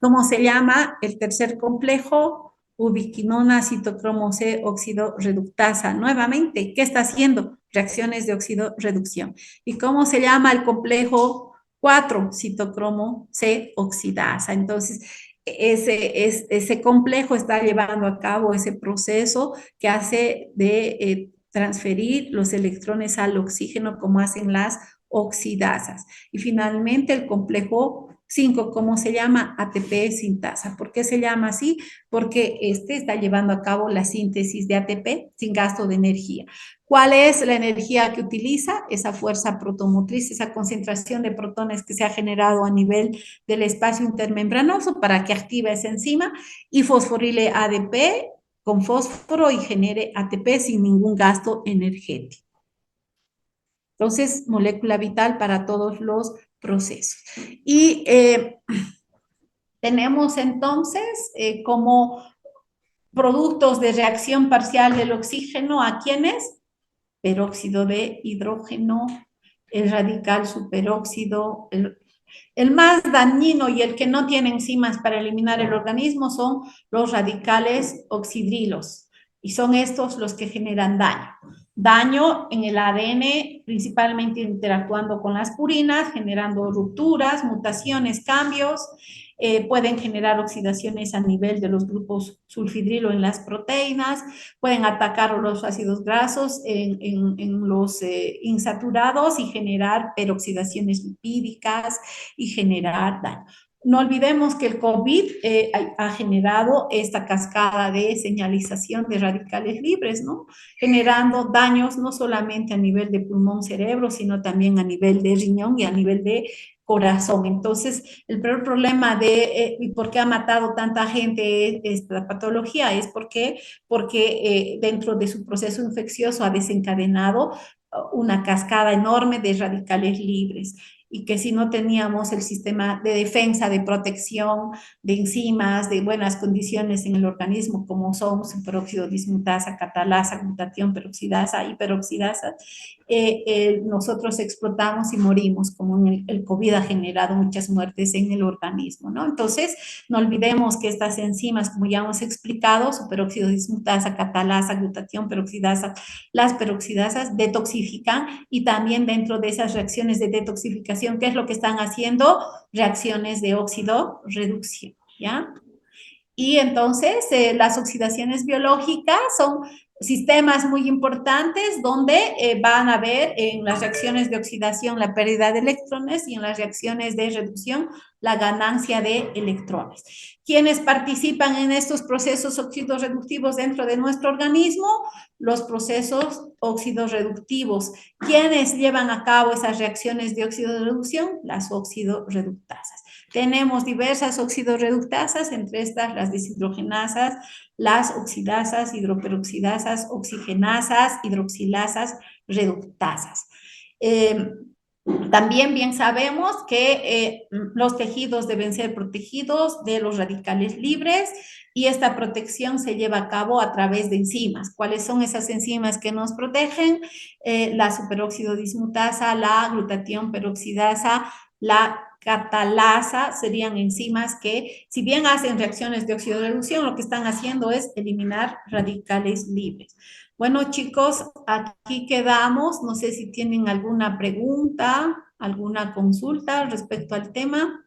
¿Cómo se llama el tercer complejo? Ubiquinona citocromo C óxido reductasa. Nuevamente, ¿qué está haciendo? Reacciones de óxido reducción. ¿Y cómo se llama el complejo 4? Citocromo C oxidasa. Entonces, ese complejo está llevando a cabo ese proceso que hace de transferir los electrones al oxígeno como hacen las oxidasas. Y finalmente el complejo 5, ¿cómo se llama? ATP sintasa. ¿Por qué se llama así? Porque este está llevando a cabo la síntesis de ATP sin gasto de energía. ¿Cuál es la energía que utiliza? Esa fuerza protomotriz, esa concentración de protones que se ha generado a nivel del espacio intermembranoso para que active esa enzima y fosforile ADP con fósforo y genere ATP sin ningún gasto energético. Entonces, molécula vital para todos los procesos. Y tenemos entonces como productos de reacción parcial del oxígeno a quienes: peróxido de hidrógeno, el radical superóxido, el más dañino y el que no tiene enzimas para eliminar el organismo son los radicales oxidrilos, y son estos los que generan daño. Daño en el ADN, principalmente interactuando con las purinas, generando rupturas, mutaciones, cambios. Pueden generar oxidaciones a nivel de los grupos sulfidrilo en las proteínas, pueden atacar los ácidos grasos en los insaturados y generar peroxidaciones lipídicas y generar daño. No olvidemos que el COVID ha generado esta cascada de señalización de radicales libres, ¿no? Generando daños no solamente a nivel de pulmón, cerebro, sino también a nivel de riñón y a nivel de corazón. Entonces, el peor problema de y por qué ha matado tanta gente esta patología es porque dentro de su proceso infeccioso ha desencadenado una cascada enorme de radicales libres, y que si no teníamos el sistema de defensa, de protección, de enzimas, de buenas condiciones en el organismo, como son superóxido dismutasa, catalasa, glutatión peroxidasa, hiperoxidasa, nosotros explotamos y morimos, como el COVID ha generado muchas muertes en el organismo, ¿no? Entonces, no olvidemos que estas enzimas, como ya hemos explicado, superóxido dismutasa, catalasa, glutatión peroxidasa, las peroxidasas detoxifican, y también dentro de esas reacciones de detoxificación, ¿qué es lo que están haciendo? Reacciones de óxido reducción, ¿ya? Y entonces las oxidaciones biológicas son sistemas muy importantes donde van a ver en las reacciones de oxidación la pérdida de electrones y en las reacciones de reducción la ganancia de electrones. ¿Quiénes participan en estos procesos oxidorreductivos dentro de nuestro organismo? Los procesos oxidorreductivos. ¿Quiénes llevan a cabo esas reacciones de oxidorreducción? Las oxidorreductasas. Tenemos diversas oxidorreductasas, entre estas las deshidrogenasas, las oxidasas, hidroperoxidasas, oxigenasas, hidroxilasas, reductasas. También bien sabemos que los tejidos deben ser protegidos de los radicales libres y esta protección se lleva a cabo a través de enzimas. ¿Cuáles son esas enzimas que nos protegen? La superóxido dismutasa, la glutatión peroxidasa, la catalasa serían enzimas que, si bien hacen reacciones de oxidorreducción, lo que están haciendo es eliminar radicales libres. Bueno, chicos, aquí quedamos. No sé si tienen alguna pregunta, alguna consulta respecto al tema.